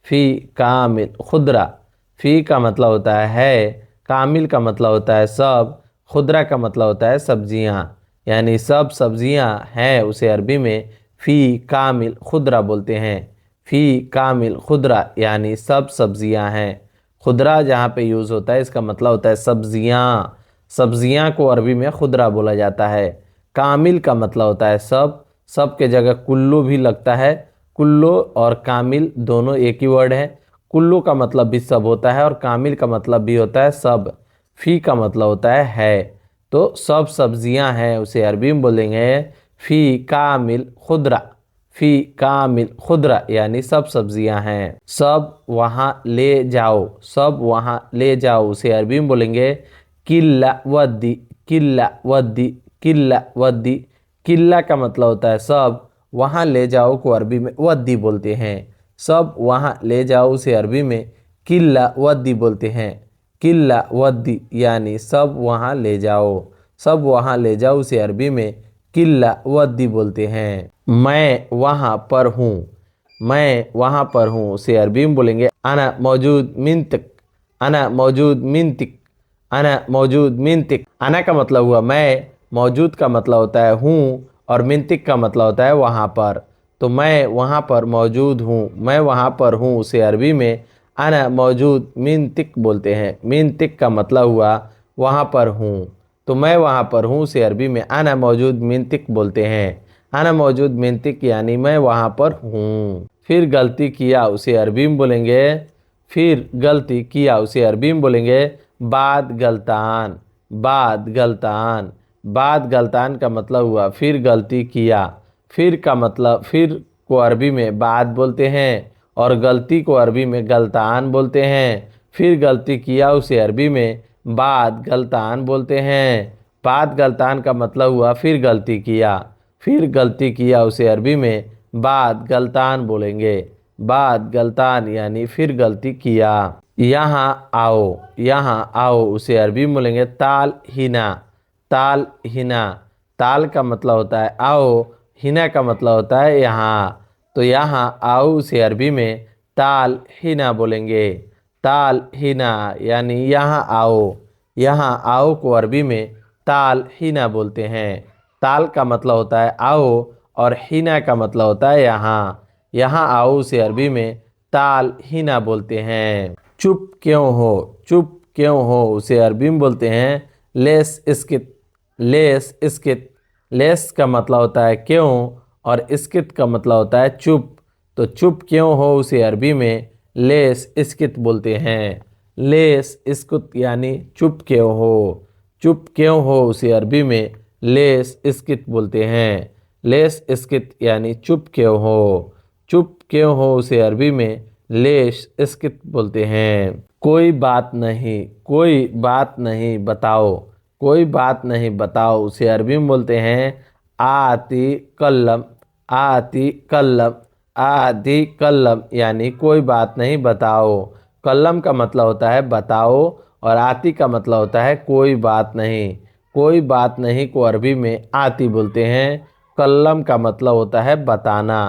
फ़ी कामिल खुदरा। फ़ी का मतलब होता है कामिल का मतलब होता है सब, खुदरा का मतलब होता है सब्जियां। यानी सब सब्जियां हैं उसे अरबी में फ़ी कामिल खुदरा बोलते हैं। फ़ी कामिल खुदरा यानी सब सब्जियां हैं। खुदरा जहाँ पे यूज़ होता है इसका मतलब होता है सब्जियाँ। सब्जियाँ को अरबी में खुदरा बोला जाता है। कामिल का मतलब होता है सब, सब के जगह कुल्लू भी लगता है। कुल्लू और कामिल दोनों एक ही वर्ड है। कुल्लू का मतलब भी सब होता है और कामिल का मतलब भी होता है सब। फ़ी का मतलब होता है। तो सब सब्जियां हैं उसे अरबी में बोलेंगे फ़ी कामिल खुदरा। फ़ी कामिल खुदरा यानी सब सब्जियां हैं। सब वहाँ ले जाओ, सब वहाँ ले जाओ उसे अरबी में बोलेंगे किल्ला वद्दी। किल्ला वद्दी, किल्ला वद्दी। किल्ला का मतलब होता है सब, वहाँ ले जाओ को अरबी में वद्दी बोलते हैं। सब वहाँ ले जाओ उसे अरबी में किल्ला वद्दी बोलते हैं। किल्ला वद्दी यानी सब वहाँ ले जाओ। सब वहाँ ले जाओ उसे अरबी में किल्ला वद्दी बोलते हैं। मैं वहाँ पर हूँ, मैं वहाँ पर हूँ उसे अरबी में बोलेंगे अना मौजूद मिनतिक। अना मौजूद मिनतिक, अना मौजूद मिनतिक। अना का मतलब हुआ मैं, मौजूद का मतलब होता है हूँ और मिनतिक का मतलब होता है वहाँ पर। तो मैं वहाँ पर मौजूद हूँ, मैं वहाँ पर हूँ उसे अरबी में अना मौजूद मिनतिक बोलते हैं। मिनतिक का मतलब हुआ वहाँ पर हूँ। तो मैं वहाँ पर हूँ उसे अरबी में अना मौजूद मिनतिक बोलते हैं। अना मौजूद मिनतिक यानी मैं वहाँ पर हूँ। फिर गलती किया उसे अरबी में बोलेंगे, फिर गलती किया उसे अरबी में बोलेंगे बाद गलतान। बाद गलतान, बाद गलतान का मतलब हुआ फिर गलती किया। फिर का मतलब, फिर को अरबी में बाद बोलते हैं और गलती को अरबी में गलतान बोलते हैं। फिर गलती किया उसे अरबी में बाद गलतान बोलते हैं। बाद गलतान का मतलब हुआ फिर गलती किया। फिर गलती किया उसे अरबी में बाद गलतान बोलेंगे। बाद गलतान यानी फिर गलती किया। यहाँ आओ, यहाँ आओ उसे अरबी में बोलेंगे ताल हिना। ताल हिना। ताल का मतलब होता है आओ, हिना का मतलब होता है यहाँ। तो यहाँ आओ उसे अरबी में ताल हिना बोलेंगे। ताल हिना यानी यहाँ आओ। यहाँ आओ को अरबी में ताल हिना बोलते हैं। ताल का मतलब होता है आओ और हिना का मतलब होता है यहाँ। यहाँ आओ उसे अरबी में ताल हिना बोलते हैं। चुप क्यों हो, चुप क्यों हो उसे अरबी में बोलते हैं लेस इस्कित। लेस इस्कित। लेस का मतलब होता है क्यों और इस्कित का मतलब होता है चुप। तो चुप क्यों हो उसे अरबी में लेस इस्कित बोलते हैं। लेस इस्कित यानी चुप क्यों हो। चुप क्यों हो उसे अरबी में लेस इस्कित बोलते हैं। लेश स्कित यानी चुप क्यों हो। चुप क्यों हो उसे अरबी में लेश स्कित बोलते हैं। कोई बात नहीं, कोई बात नहीं बताओ, कोई बात नहीं बताओ उसे अरबी में बोलते हैं आती कल्लम। आती कल्लम, आती कल्लम यानी कोई बात नहीं बताओ। कल्लम का मतलब होता है बताओ और आती का मतलब होता है कोई बात नहीं। कोई बात नहीं को अरबी में आती बोलते हैं। कल्लम का मतलब होता है बताना।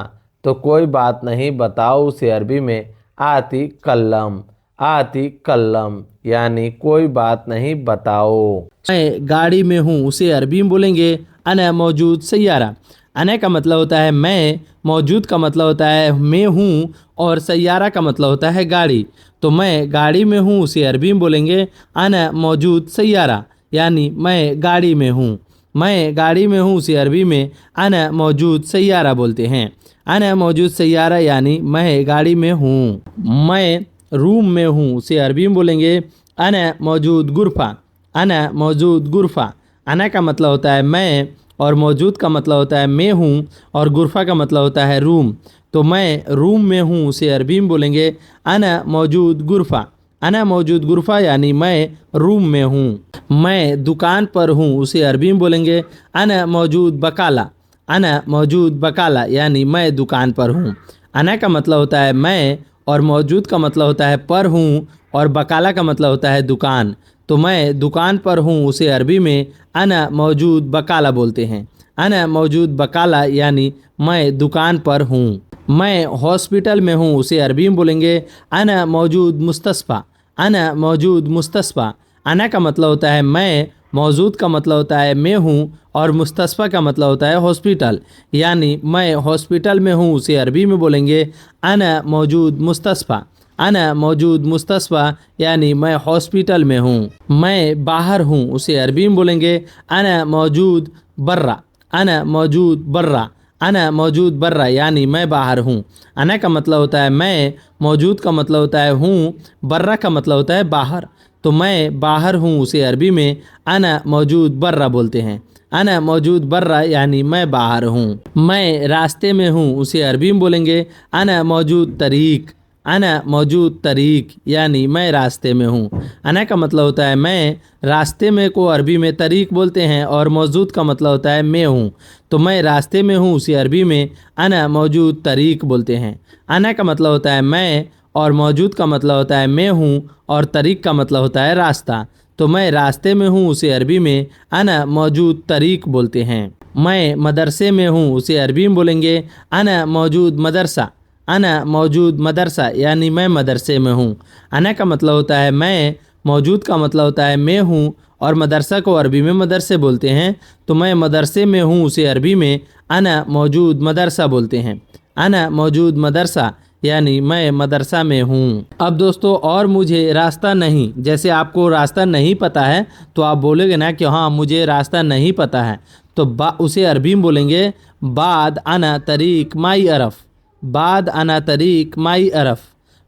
तो कोई बात नहीं बताओ उसे अरबी में आती कल्लम। आती कल्लम यानी कोई बात नहीं बताओ।
मैं गाड़ी में हूँ उसे अरबी में बोलेंगे अना मौजूद सैयारा। अना का मतलब होता है मैं, मौजूद का मतलब होता है मैं हूँ और सैयारा का मतलब होता है गाड़ी। तो मैं गाड़ी में हूँ उसे अरबी में बोलेंगे अना मौजूद सैयारा, यानी मैं गाड़ी में हूँ। मैं गाड़ी में हूँ उसे अरबी में अना मौजूद सैयारा बोलते हैं। अना मौजूद सैयारा यानी मैं गाड़ी में हूँ। मैं रूम में हूँ उसे अरबी में बोलेंगे अना मौजूद गुरफा। अना मौजूद गुरफा। अना का मतलब होता है मैं और मौजूद का मतलब होता है मैं हूँ और गुरफा का मतलब होता है रूम। तो मैं रूम में हूँ उसे अरबी में बोलेंगे अना मौजूद गुरफा। अना मौजूद गुरफा यानी मैं रूम में हूँ। मैं दुकान पर हूँ उसे अरबी में बोलेंगे अना मौजूद बकाला। अना मौजूद बकाला यानी मैं दुकान पर हूँ। अना का मतलब होता है मैं और मौजूद का मतलब होता है पर हूँ और बकाला का मतलब होता है दुकान। तो मैं दुकान पर हूँ उसे अरबी में अना मौजूद बकाला बोलते हैं। अना मौजूद बकाला यानी मैं दुकान पर हूँ। मैं हॉस्पिटल में हूँ उसे अरबी में बोलेंगे अना मौजूद मुस्तस्फा। अना मौजूद मुस्तस्फा। अना का मतलब होता है मैं, मौजूद का मतलब होता है मैं हूँ और मुस्तस्फा का मतलब होता है हॉस्पिटल, यानी मैं हॉस्पिटल में हूँ उसे अरबी में बोलेंगे अना मौजूद मुस्तस्फा। अना मौजूद मुस्तस्फा यानी मैं हॉस्पिटल में हूँ। मैं बाहर हूँ उसे अरबी में बोलेंगे अना मौजूद बर्रा। अना मौजूद बर्रा। अना मौजूद बर्रा यानी मैं बाहर हूँ। अना का मतलब होता है मैं, मौजूद का मतलब होता है हूँ, बर्रा का मतलब होता है बाहर। तो मैं बाहर हूँ उसे अरबी में अना मौजूद बर्रा बोलते हैं। अना मौजूद बर्रा यानी मैं बाहर हूँ। मैं रास्ते में हूँ उसे अरबी में बोलेंगे अना मौजूद तरीक। अना मौजूद तरीक यानी मैं रास्ते में हूँ। अना का मतलब होता है मैं, रास्ते में को अरबी में तरीक बोलते हैं और मौजूद का मतलब होता है मैं हूँ। तो मैं रास्ते में हूँ उसे अरबी में अना मौजूद तरीक बोलते हैं। अना का मतलब होता है मैं और मौजूद का मतलब होता है मैं हूँ और तरीक का मतलब होता है रास्ता। तो मैं रास्ते में हूँ उसे अरबी में अना मौजूद तरीक बोलते हैं। मैं मदरसे में हूँ उसे अरबी में बोलेंगे अना मौजूद मदरसा। अना मौजूद मदरसा यानी मैं मदरसे में हूँ। अना का मतलब होता है मैं, मौजूद का मतलब होता है मैं हूँ और मदरसा को अरबी में मदरसे बोलते हैं। तो मैं मदरसे में हूँ उसे अरबी में अना मौजूद मदरसा बोलते हैं। अना मौजूद मदरसा यानी मैं मदरसा में हूँ। अब दोस्तों और मुझे रास्ता नहीं, जैसे आपको रास्ता नहीं पता है तो आप बोलेंगे ना कि हाँ मुझे रास्ता नहीं पता है, तो उसे अरबी में बोलेंगे बाद अना तरीक माई अरफ। बाद अना तरीक माई अरफ।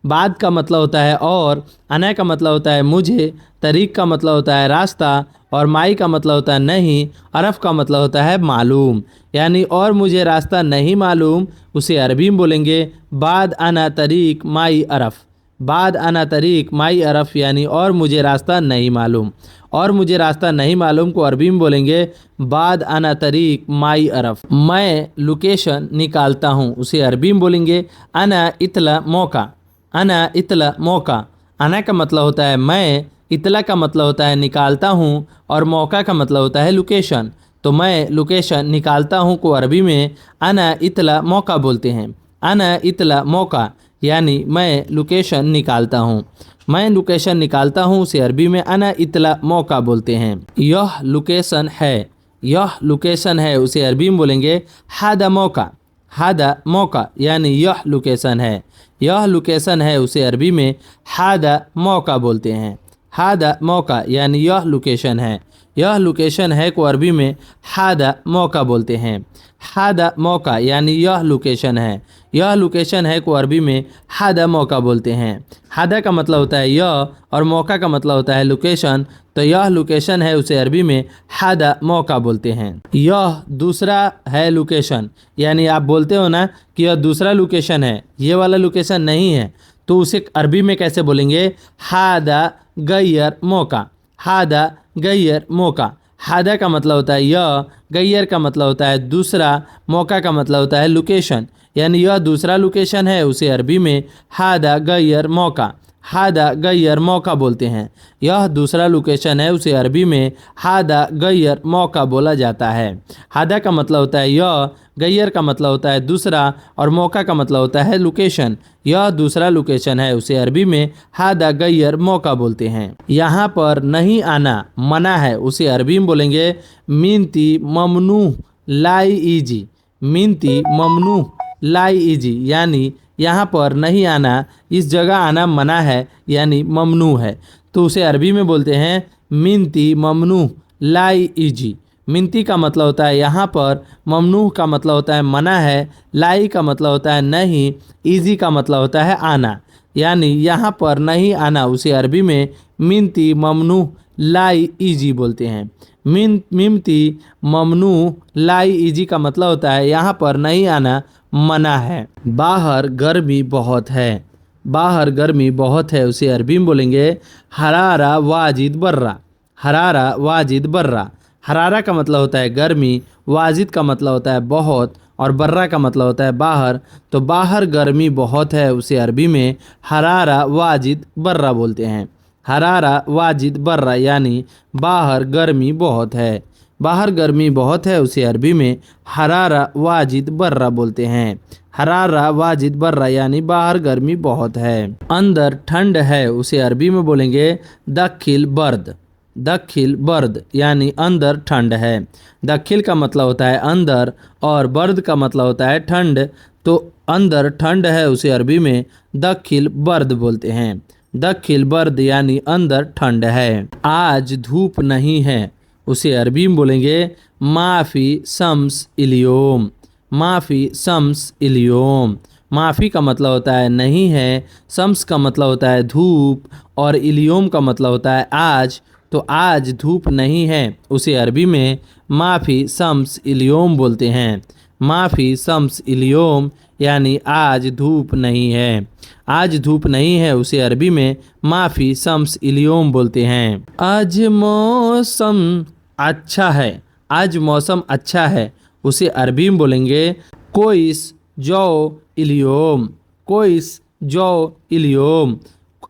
बाद का मतलब होता है और, अना का मतलब होता है मुझे, तरीक का मतलब होता है रास्ता और माई का मतलब होता है नहीं, अरफ का मतलब होता है मालूम। यानी और मुझे रास्ता नहीं मालूम उसे अरबी में बोलेंगे बाद अना तरीक माई अरफ। बाद अना तरीक माई अरफ यानी और मुझे रास्ता नहीं मालूम। और मुझे रास्ता नहीं मालूम को अरबी में बोलेंगे बाद अना तरीक माई अरफ। मैं लोकेशन निकालता हूँ उसे अरबी में बोलेंगे अना इतला मौका। अना इतला मौका। अना का मतलब होता है मैं, इतला का मतलब होता है निकालता हूँ और मौका का मतलब होता है लोकेशन। तो मैं लोकेशन निकालता हूँ को अरबी में अना इतला मौका बोलते हैं। अना इतला मौका यानी मैं लोकेशन निकालता हूँ। मैं लोकेशन निकालता हूँ उसे अरबी में अना इतला मौका बोलते हैं। यह लोकेशन है। यह लोकेशन है उसे अरबी में बोलेंगे हादा मौका। हादा मौका यानी यह लोकेशन है। यह लोकेशन है उसे अरबी में हादा मौका बोलते हैं। हादा मौका यानी यह लोकेशन है, यह लोकेशन है को अरबी में हादा मौका बोलते हैं। हादा मौका यानी यह लोकेशन है, यह लोकेशन है को अरबी में हादा मौका बोलते हैं। हादा का मतलब होता है यह और मौका का मतलब होता है लोकेशन, तो यह लोकेशन है उसे अरबी में हादा मौका बोलते हैं। यह दूसरा है लोकेशन, यानी आप बोलते हो ना कि यह दूसरा लोकेशन है, ये वाला लोकेशन नहीं है, तो उसे अरबी में कैसे बोलेंगे? हादा गैर मौका, हादा गैर मौका। हादा का मतलब होता है यह, गैर का मतलब होता है दूसरा, मौका का मतलब होता है लोकेशन, यानी यह दूसरा लोकेशन है उसे अरबी में हादा गैर मौका, हादा गैर मौका बोलते हैं। यह दूसरा लोकेशन है उसे अरबी में हादा गैर मौका बोला जाता है। हादा का मतलब होता है यह, गैर का मतलब होता है दूसरा और मौका का मतलब होता है लोकेशन। यह दूसरा लोकेशन है उसे अरबी में हादा गैर मौका बोलते हैं। यहाँ पर नहीं आना मना है उसे अरबी में बोलेंगे मिनती ममनू लाई इजी, मिनती ममनू लाई इजी, यानी यहाँ पर नहीं आना, इस जगह आना मना है यानी ममनू है, तो उसे अरबी में बोलते हैं मिनती ममनू लाई इजी। मिनती का मतलब होता है यहाँ पर, ममनू का मतलब होता है मना है, लाई का मतलब होता है नहीं, इजी का मतलब होता है आना, यानी यहाँ पर नहीं आना उसे अरबी में मिनती ममनू लाई इजी बोलते हैं। मिमती ममनू लाई इजी का मतलब होता है यहाँ पर नहीं आना मना है। बाहर गर्मी बहुत है, बाहर गर्मी बहुत है उसे अरबी में बोलेंगे हरारा वाजिद बर्रा, हरारा वाजिद बर्रा। हरारा का मतलब होता है गर्मी, वाजिद का मतलब होता है बहुत और बर्रा का मतलब होता है बाहर, तो बाहर गर्मी बहुत है उसे अरबी में हरारा वाजिद बर्रा बोलते हैं। हरारा वाजिद बर्रा यानी बाहर गर्मी बहुत है, बाहर गर्मी बहुत है उसे अरबी में हरारा वाजिद बर्रा बोलते हैं। हरारा वाजिद बर्रा यानी बाहर गर्मी बहुत है। अंदर ठंड है उसे अरबी में बोलेंगे दखिल बर्द, दखिल बर्द यानी अंदर ठंड है। दखिल का मतलब होता है अंदर और बर्द का मतलब होता है ठंड, तो अंदर ठंड है उसे अरबी में दखिल बर्द बोलते हैं। दखिल बर्द यानी अंदर ठंड है। आज धूप नहीं है उसे अरबी में बोलेंगे माफ़ी शम्स इलियोम, माफ़ी शम्स इलियोम। माफ़ी का मतलब होता है नहीं है, शम्स का मतलब होता है धूप और इलियोम का मतलब होता है आज, तो आज धूप नहीं है उसे अरबी में माफ़ी शम्स इलियोम बोलते हैं। माफ़ी शम्स इलियोम यानी आज धूप नहीं है, आज धूप नहीं है उसे अरबी में माफ़ी शम्स इलियोम बोलते हैं। आज मौसम अच्छा है, आज मौसम अच्छा है उसे अरबी में बोलेंगे कोइस जो इलियोम, कोइस जो इलियोम।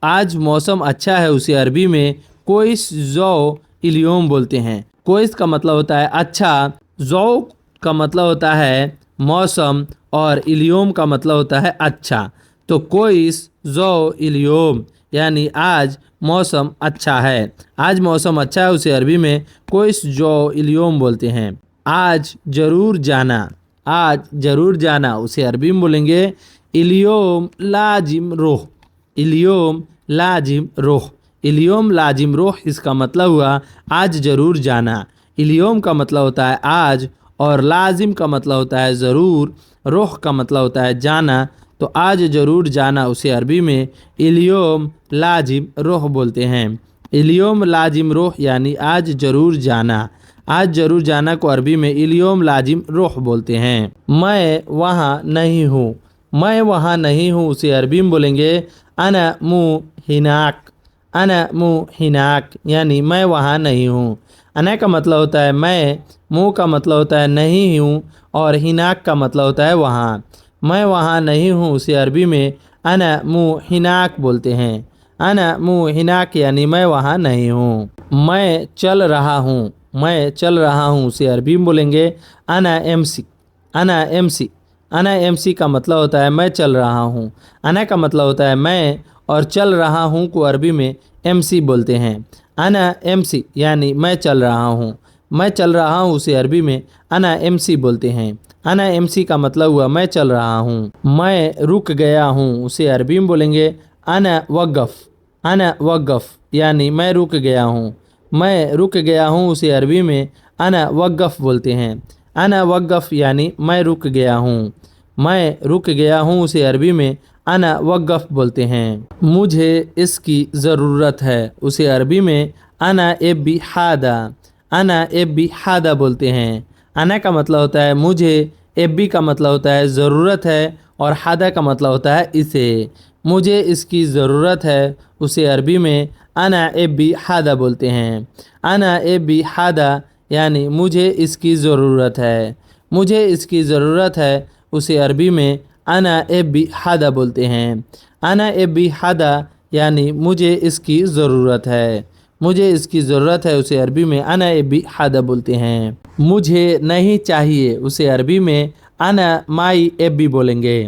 आज मौसम अच्छा है उसे अरबी में कोइस जो इलियोम बोलते हैं। कोइस का मतलब होता है अच्छा, जो का मतलब होता है मौसम और इलियोम का मतलब होता है अच्छा, तो कोइस जो इलियोम यानी आज मौसम अच्छा है। आज मौसम अच्छा है उसे अरबी में कोइस जो इलियोम बोलते हैं। आज ज़रूर जाना, आज ज़रूर जाना उसे अरबी में बोलेंगे इलियोम लाजिम रोह, इलियोम लाजिम रोह। इलियोम लाजिम रोह इसका मतलब हुआ आज ज़रूर जाना। इलियोम का मतलब होता है आज और लाजिम का मतलब होता है ज़रूर, रोह का मतलब होता है जाना, तो आज ज़रूर जाना उसे अरबी में इलियोम लाजिम रोह बोलते हैं। इलियोम लाजिम रोह यानी आज ज़रूर जाना, आज ज़रूर जाना को अरबी में इलियोम लाजिम रोह बोलते हैं। मैं वहाँ नहीं हूँ, मैं वहाँ नहीं हूँ उसे अरबी में बोलेंगे अना मु हिनाक, अना मु हिनाक यानी मैं वहाँ नहीं हूँ। अना का मतलब होता है मैं, मुँह का मतलब होता है नहीं हूँ और हिनाक का मतलब होता है वहाँ। मैं वहाँ नहीं हूँ उसे अरबी में अना मु हिनाक बोलते हैं। अना मु हिनाक यानी मैं वहाँ नहीं हूँ। मैं चल रहा हूँ, मैं चल रहा हूँ उसे अरबी में बोलेंगे अना एमसी, अना एमसी। अना एमसी का मतलब होता है मैं चल रहा हूँ। अना का मतलब होता है मैं और चल रहा हूँ को अरबी में एमसी बोलते हैं। अना एमसी यानी मैं चल रहा हूँ। मैं चल रहा हूँ उसे अरबी में अना एमसी बोलते हैं। अना एमसी का मतलब हुआ मैं चल रहा हूँ। मैं रुक गया हूँ उसे अरबी में बोलेंगे अना वक़फ़, अना वक़फ़। यानी मैं रुक गया हूँ। मैं रुक गया हूँ उसे अरबी में अना वक़्फ़ बोलते हैं। अना वक़्फ़ यानी मैं रुक गया हूँ। मैं रुक गया हूँ उसे अरबी में अना वक़्फ़ बोलते हैं। मुझे इसकी ज़रूरत है उसे अरबी में अना एब्बी हादा। अना एब्बी हादा बोलते हैं। अना का मतलब होता है मुझे, एब्बी का मतलब होता है ज़रूरत है और हादा का मतलब होता है इसे। मुझे इसकी ज़रूरत है उसे अरबी में अना एब्बी हादा बोलते हैं। अना एब्बी हादा यानी मुझे इसकी ज़रूरत है। मुझे इसकी ज़रूरत है उसे अरबी में अना एब्बी हादा बोलते हैं। अना एब्बी हादा यानी मुझे इसकी ज़रूरत है। मुझे इसकी ज़रूरत है उसे अरबी में अना एब्बी हादा बोलते हैं। मुझे नहीं चाहिए उसे अरबी में अना माई एब्बी बोलेंगे।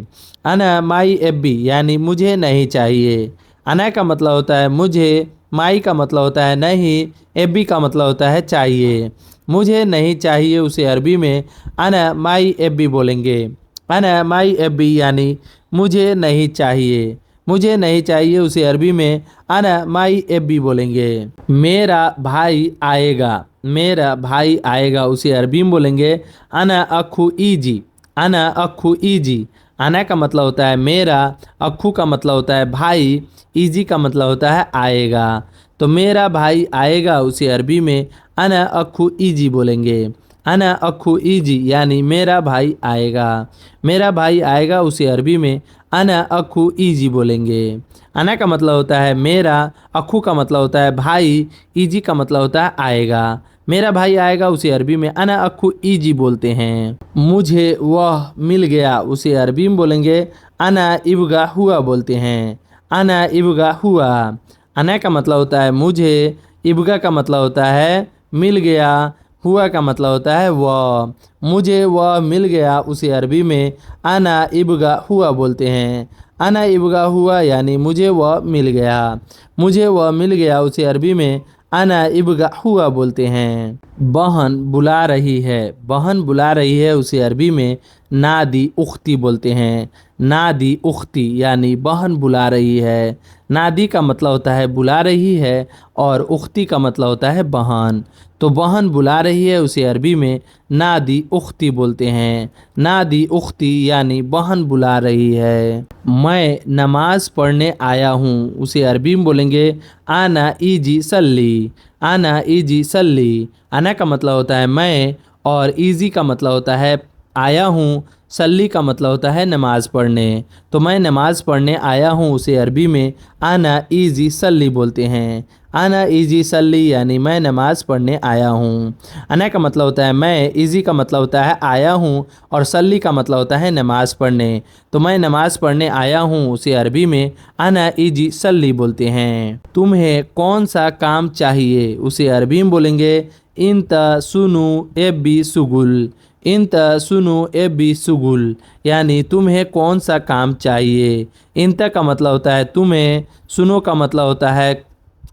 अना माई एब्बी यानी मुझे नहीं चाहिए। अना का मतलब होता है मुझे, माई का मतलब होता है नहीं, एब्बी का मतलब होता है चाहिए। मुझे नहीं चाहिए उसे अरबी में अना माई एब्बी बोलेंगे। अना माई एब्बी यानी मुझे नहीं चाहिए। मुझे नहीं चाहिए उसे अरबी में अना माई एब्बी बोलेंगे। मेरा भाई आएगा। मेरा भाई आएगा उसे अरबी में बोलेंगे अना अखू ईजी। अना अखू ईजी। अना का मतलब होता है मेरा, अखू का मतलब होता है भाई, ईजी का मतलब होता है आएगा। तो मेरा भाई आएगा उसे अरबी में अना अखू ईजी बोलेंगे। अना अखू ईजी यानी मेरा भाई आएगा। मेरा भाई आएगा उसे अरबी में अना अखू ईजी बोलेंगे। अना का मतलब होता है मेरा, अखू का मतलब होता है भाई, ईजी का मतलब होता है आएगा। मेरा भाई आएगा उसे अरबी में अना अखू ईजी बोलते हैं। मुझे वह मिल गया उसे अरबी में बोलेंगे अना इब्गा हुआ बोलते हैं। अना इब्गा हुआ। अना का मतलब होता है मुझे, इब्गा का मतलब होता है मिल गया, हुआ का मतलब होता है वह। मुझे वह मिल गया उसे अरबी में अना इब्गा हुआ बोलते हैं। अना इब्गा हुआ यानी मुझे वह मिल गया। मुझे वह मिल गया उसे अरबी में अना इब्गा हुआ बोलते हैं। बहन बुला रही है। बहन बुला रही है उसे अरबी में नादी उख्ती बोलते हैं। नादी उख्ती यानी बहन बुला रही है। नादी का मतलब होता है बुला रही है और उख्ती का मतलब होता है बहन। तो बहन बुला रही है उसे अरबी में नादी उख्ती बोलते हैं। नादी उख्ती यानी बहन बुला रही है। मैं नमाज पढ़ने आया हूँ उसे अरबी में बोलेंगे आना ईजी सल्ली। आना ईजी सल्ली। आना का मतलब होता है मैं और ईजी का मतलब होता है आया हूँ। सल्ली का मतलब होता है नमाज पढ़ने। तो मैं नमाज पढ़ने आया हूँ उसे अरबी में आना ईजी सल्ली बोलते हैं। आना ईजी सल्ली यानी मैं नमाज पढ़ने आया हूँ। आना का मतलब होता है मैं, ईजी का मतलब होता है आया हूँ और सल्ली का मतलब होता है नमाज पढ़ने। तो मैं नमाज पढ़ने आया हूँ उसे अरबी में आना ईजी सल्ली बोलते हैं। तुम्हें कौन सा काम चाहिए उसे अरबी में बोलेंगे इंत सुनु एब्बी सुगुल। इंत सुनु एब्बी सुगुल यानी तुम्हें कौन सा काम चाहिए। इंत का मतलब होता है तुम्हें, सुनो का मतलब होता है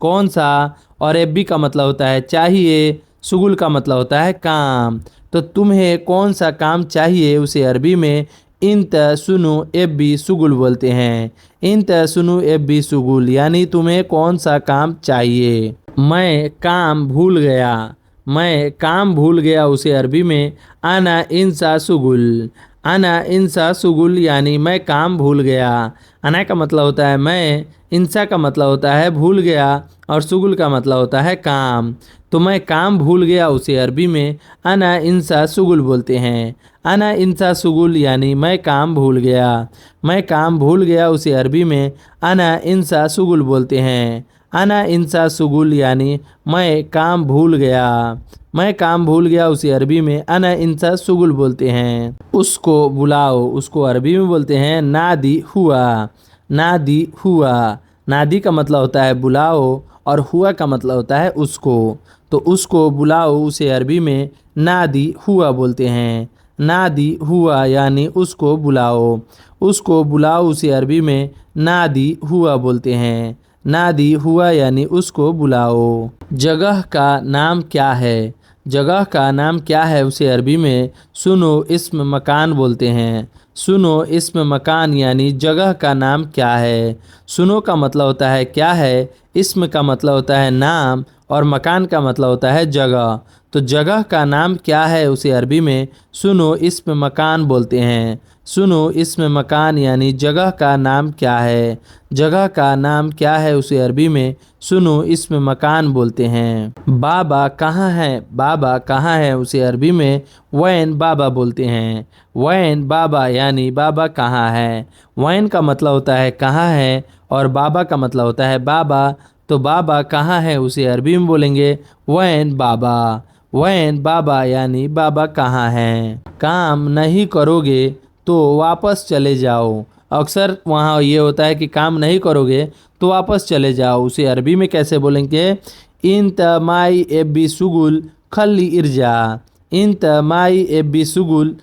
कौन सा और एब्बी का मतलब होता है चाहिए, सुगुल का मतलब होता है काम। तो तुम्हें कौन सा काम चाहिए उसे अरबी में इंत सुनु एब्बी सुगुल बोलते हैं। इंत सुनु एब्बी सुगुल यानी तुम्हें कौन सा काम चाहिए। मैं काम भूल गया। मैं काम भूल गया उसे अरबी में आना इंसा सुगुल। आना इंसा सुगुल यानी मैं काम भूल गया। आना का मतलब होता है मैं, इंसा का मतलब होता है भूल गया और सुगुल का मतलब होता है काम। तो मैं काम भूल गया उसे अरबी में आना इंसा सुगुल बोलते हैं। आना इंसा सुगुल यानी मैं काम भूल गया। मैं काम भूल गया उसे अरबी में आना इंसा सुगुल बोलते हैं। आना इंसा सुगुल यानी मैं काम भूल गया। मैं काम भूल गया उसे अरबी में आना इंसा सुगुल बोलते हैं। उसको बुलाओ उसको अरबी में बोलते हैं नादी हुआ। नादी हुआ। नादी का मतलब होता है बुलाओ और हुआ का मतलब होता है उसको। तो उसको बुलाओ उसे अरबी में नादी हुआ बोलते हैं। नादी हुआ यानी उसको बुलाओ। उसको बुलाओ उसे अरबी में नादी हुआ बोलते हैं। नादी हुआ यानी उसको बुलाओ। जगह का नाम क्या है। जगह का नाम क्या है उसे अरबी में सुनो इस्म मकान बोलते हैं। सुनो इसमें मकान यानी जगह का नाम क्या है। सुनो का मतलब होता है क्या है, इसम का मतलब होता है नाम और मकान का मतलब होता है जगह। तो जगह का नाम क्या है उसे अरबी में सुनो इसमें मकान बोलते हैं। सुनो इसमें मकान यानी जगह का नाम क्या है। जगह का नाम क्या है उसे अरबी में सुनो इसमें मकान बोलते हैं। बाबा कहाँ है, बाबा कहाँ है उसे अरबी में वैन बाबा बोलते हैं। वैन बाबा यानी बाबा कहाँ है। वैन का मतलब होता है कहाँ है और बाबा का मतलब होता है बाबा। तो बाबा कहाँ है उसे अरबी में बोलेंगे वैन बाबा। वैन बाबा यानी बाबा कहाँ हैं। काम नहीं करोगे तो वापस चले जाओ। अक्सर वहाँ ये होता है कि काम नहीं करोगे तो वापस चले जाओ। उसे अरबी में कैसे बोलेंगे इंत माई एबी सुगुल खली इर्जा। इंत माई एबी सुगुल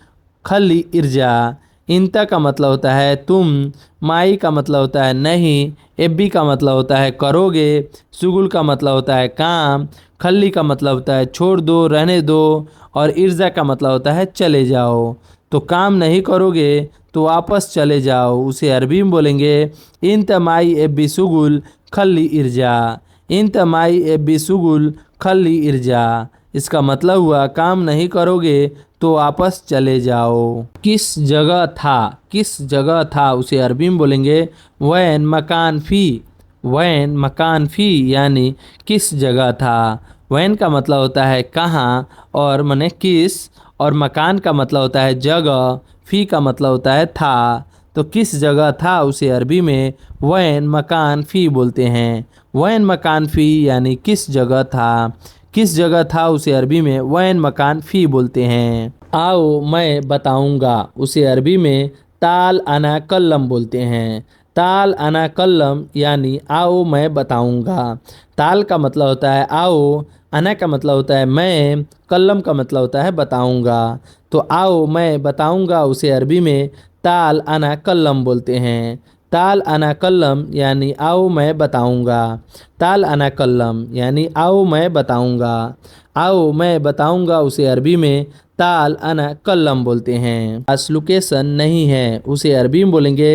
खली इर्जा। इंता का मतलब होता है तुम, माई का मतलब होता है नहीं, एबी का मतलब होता है करोगे, सुगुल का मतलब होता है काम, खली का मतलब होता है छोड़ दो, रहने दो और इर्जा का मतलब होता है चले जाओ। तो काम नहीं करोगे तो वापस चले जाओ। उसे अरबी में बोलेंगे इंत माई एबी सुगुल खली इर्जा। इंत माई एबी सुगुल खली इर्जा। इसका मतलब हुआ काम नहीं करोगे तो वापस चले जाओ। किस जगह था, किस जगह था उसे अरबी में बोलेंगे वैन मकान फ़ी। वैन मकान फ़ी यानी किस जगह था। वैन का मतलब होता है कहाँ और माने किस, और मकान का मतलब होता है जगह, फ़ी का मतलब होता है था। तो किस जगह था उसे अरबी में वैन मकान फ़ी बोलते हैं। वैन मकान फ़ी यानी किस जगह था। किस जगह था उसे अरबी में वैन मकान फ़ी बोलते हैं। आओ मैं बताऊंगा उसे अरबी में ताल अना कल्लम बोलते हैं। ताल अना कल्लम यानी आओ मैं बताऊंगा। ताल का मतलब होता है आओ, अना का मतलब होता है मैं, कल्लम का मतलब होता है बताऊंगा। तो आओ मैं बताऊंगा उसे अरबी में ताल अना कल्लम बोलते हैं। ताल अना कल्लम यानी आओ मैं बताऊंगा। ताल अना कल्लम यानी आओ मैं बताऊंगा। आओ मैं बताऊंगा उसे अरबी में ताल अना कल्लम बोलते हैं। पास लोकेशन नहीं है उसे अरबी में बोलेंगे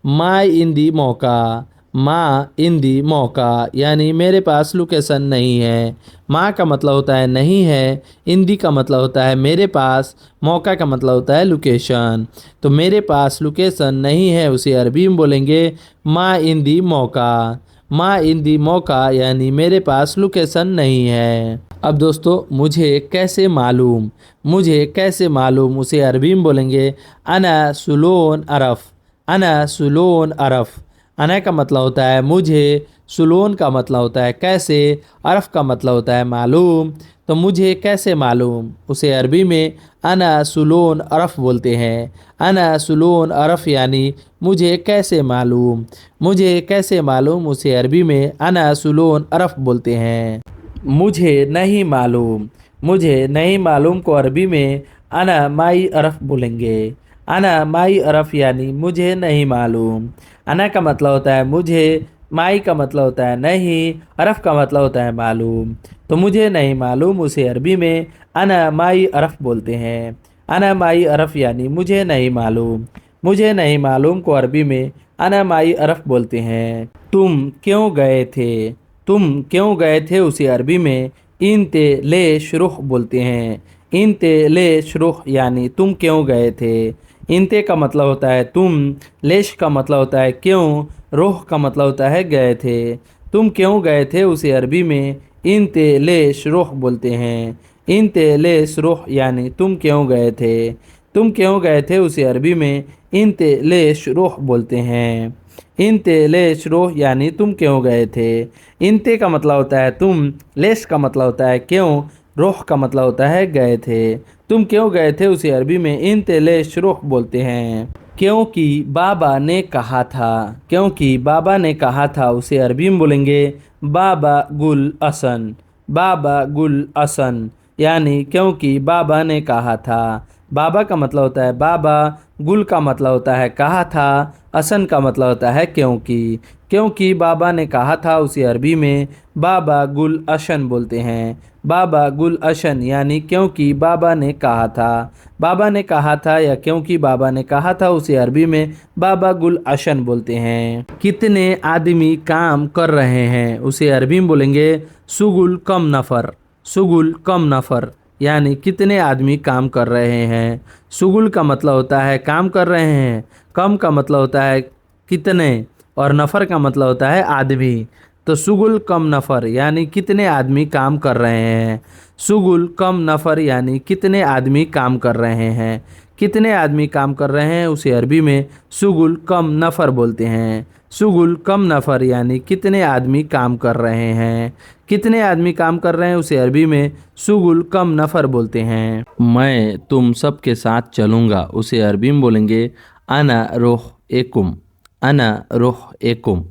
माई इन दी मौका। माँ इन दी मौका यानी मेरे पास लोकेशन नहीं है। माँ का मतलब होता है नहीं है, इंदी का मतलब होता है मेरे पास, मौका का मतलब होता है लोकेशन। तो मेरे पास लोकेशन नहीं है उसे अरबी में बोलेंगे माँ इन दी मौका। माँ इन दी मौका यानी मेरे पास लोकेशन नहीं है। अब दोस्तों मुझे कैसे मालूम, मुझे कैसे मालूम उसे अरबी में बोलेंगे अना सुलोन अरफ। अना सुलोन अरफ। अना का मतलब होता है मुझे, सुलोन का मतलब होता है कैसे, अरफ का मतलब होता है मालूम। तो मुझे कैसे मालूम उसे अरबी में अना सुलोन अरफ बोलते हैं। अना सुलोन अरफ यानी मुझे कैसे मालूम। मुझे कैसे मालूम उसे अरबी में अना सुलोन अरफ बोलते हैं। मुझे नहीं मालूम, मुझे नहीं मालूम को अरबी में अना माई अरफ बोलेंगे। अना माई अरफ यानी मुझे नहीं मालूम। अना का मतलब होता है मुझे, माई का मतलब होता है नहीं, अरफ का मतलब होता है मालूम। तो मुझे नहीं मालूम उसे अरबी में अना माई अरफ बोलते हैं। अना माई अरफ यानी मुझे नहीं मालूम। मुझे नहीं मालूम को अरबी में अना माई अरफ बोलते हैं। तुम क्यों गए थे, तुम क्यों गए थे उसे अरबी में इंते ले शुरुह बोलते हैं। इंते ले शुरुह यानी तुम क्यों गए थे। इंते का मतलब होता है तुम, लेश का मतलब होता है क्यों, रोह का मतलब होता है गए थे। तुम क्यों गए थे उसे अरबी में इंते ले शुरुह बोलते हैं। इंते ले शुरुह यानी तुम क्यों गए थे। तुम क्यों गए थे उसे अरबी में इंते ले शुरुह बोलते हैं। इंते ले शुरुह यानी तुम क्यों गए थे। इंते का मतलब होता है तुम, लेश का मतलब होता है क्यों, रोह का मतलब होता है गए थे। तुम क्यों गए थे उसे अरबी में इंते ले शुरुह बोलते हैं। क्योंकि बाबा ने कहा था, क्योंकि बाबा ने कहा था उसे अरबी में बोलेंगे बाबा गुल असन। बाबा गुल असन यानी क्योंकि बाबा ने कहा था। बाबा का मतलब होता है बाबा, गुल का मतलब होता है कहा था, असन का मतलब होता है क्योंकि। क्योंकि बाबा ने कहा था उसे अरबी में बाबा गुल अशन बोलते हैं। बाबा गुल अशन यानी क्योंकि बाबा ने कहा था। बाबा ने कहा था या क्योंकि बाबा ने कहा था उसे अरबी में बाबा गुल अशन बोलते हैं। कितने आदमी काम कर रहे हैं उसे अरबी में बोलेंगे सुगुल कम नफ़र। सुगुल कम नफ़र यानी कितने आदमी काम कर रहे हैं। सुगुल का मतलब होता है काम कर रहे हैं, कम का मतलब होता है कितने, और नफ़र का मतलब होता है आदमी। तो सुगुल कम नफ़र यानी कितने आदमी काम कर रहे हैं। सुगुल कम नफ़र यानी कितने आदमी काम कर रहे हैं। कितने आदमी काम कर रहे हैं उसे अरबी में सुगुल कम नफ़र बोलते हैं। सुगुल कम नफ़र यानी कितने आदमी काम कर रहे हैं। कितने आदमी काम कर रहे हैं उसे अरबी में सुगुल कम नफ़र बोलते हैं। मैं तुम सब के साथ चलूँगा उसे अरबी में बोलेंगे अना रोह एकुम। अना रोह एकुम।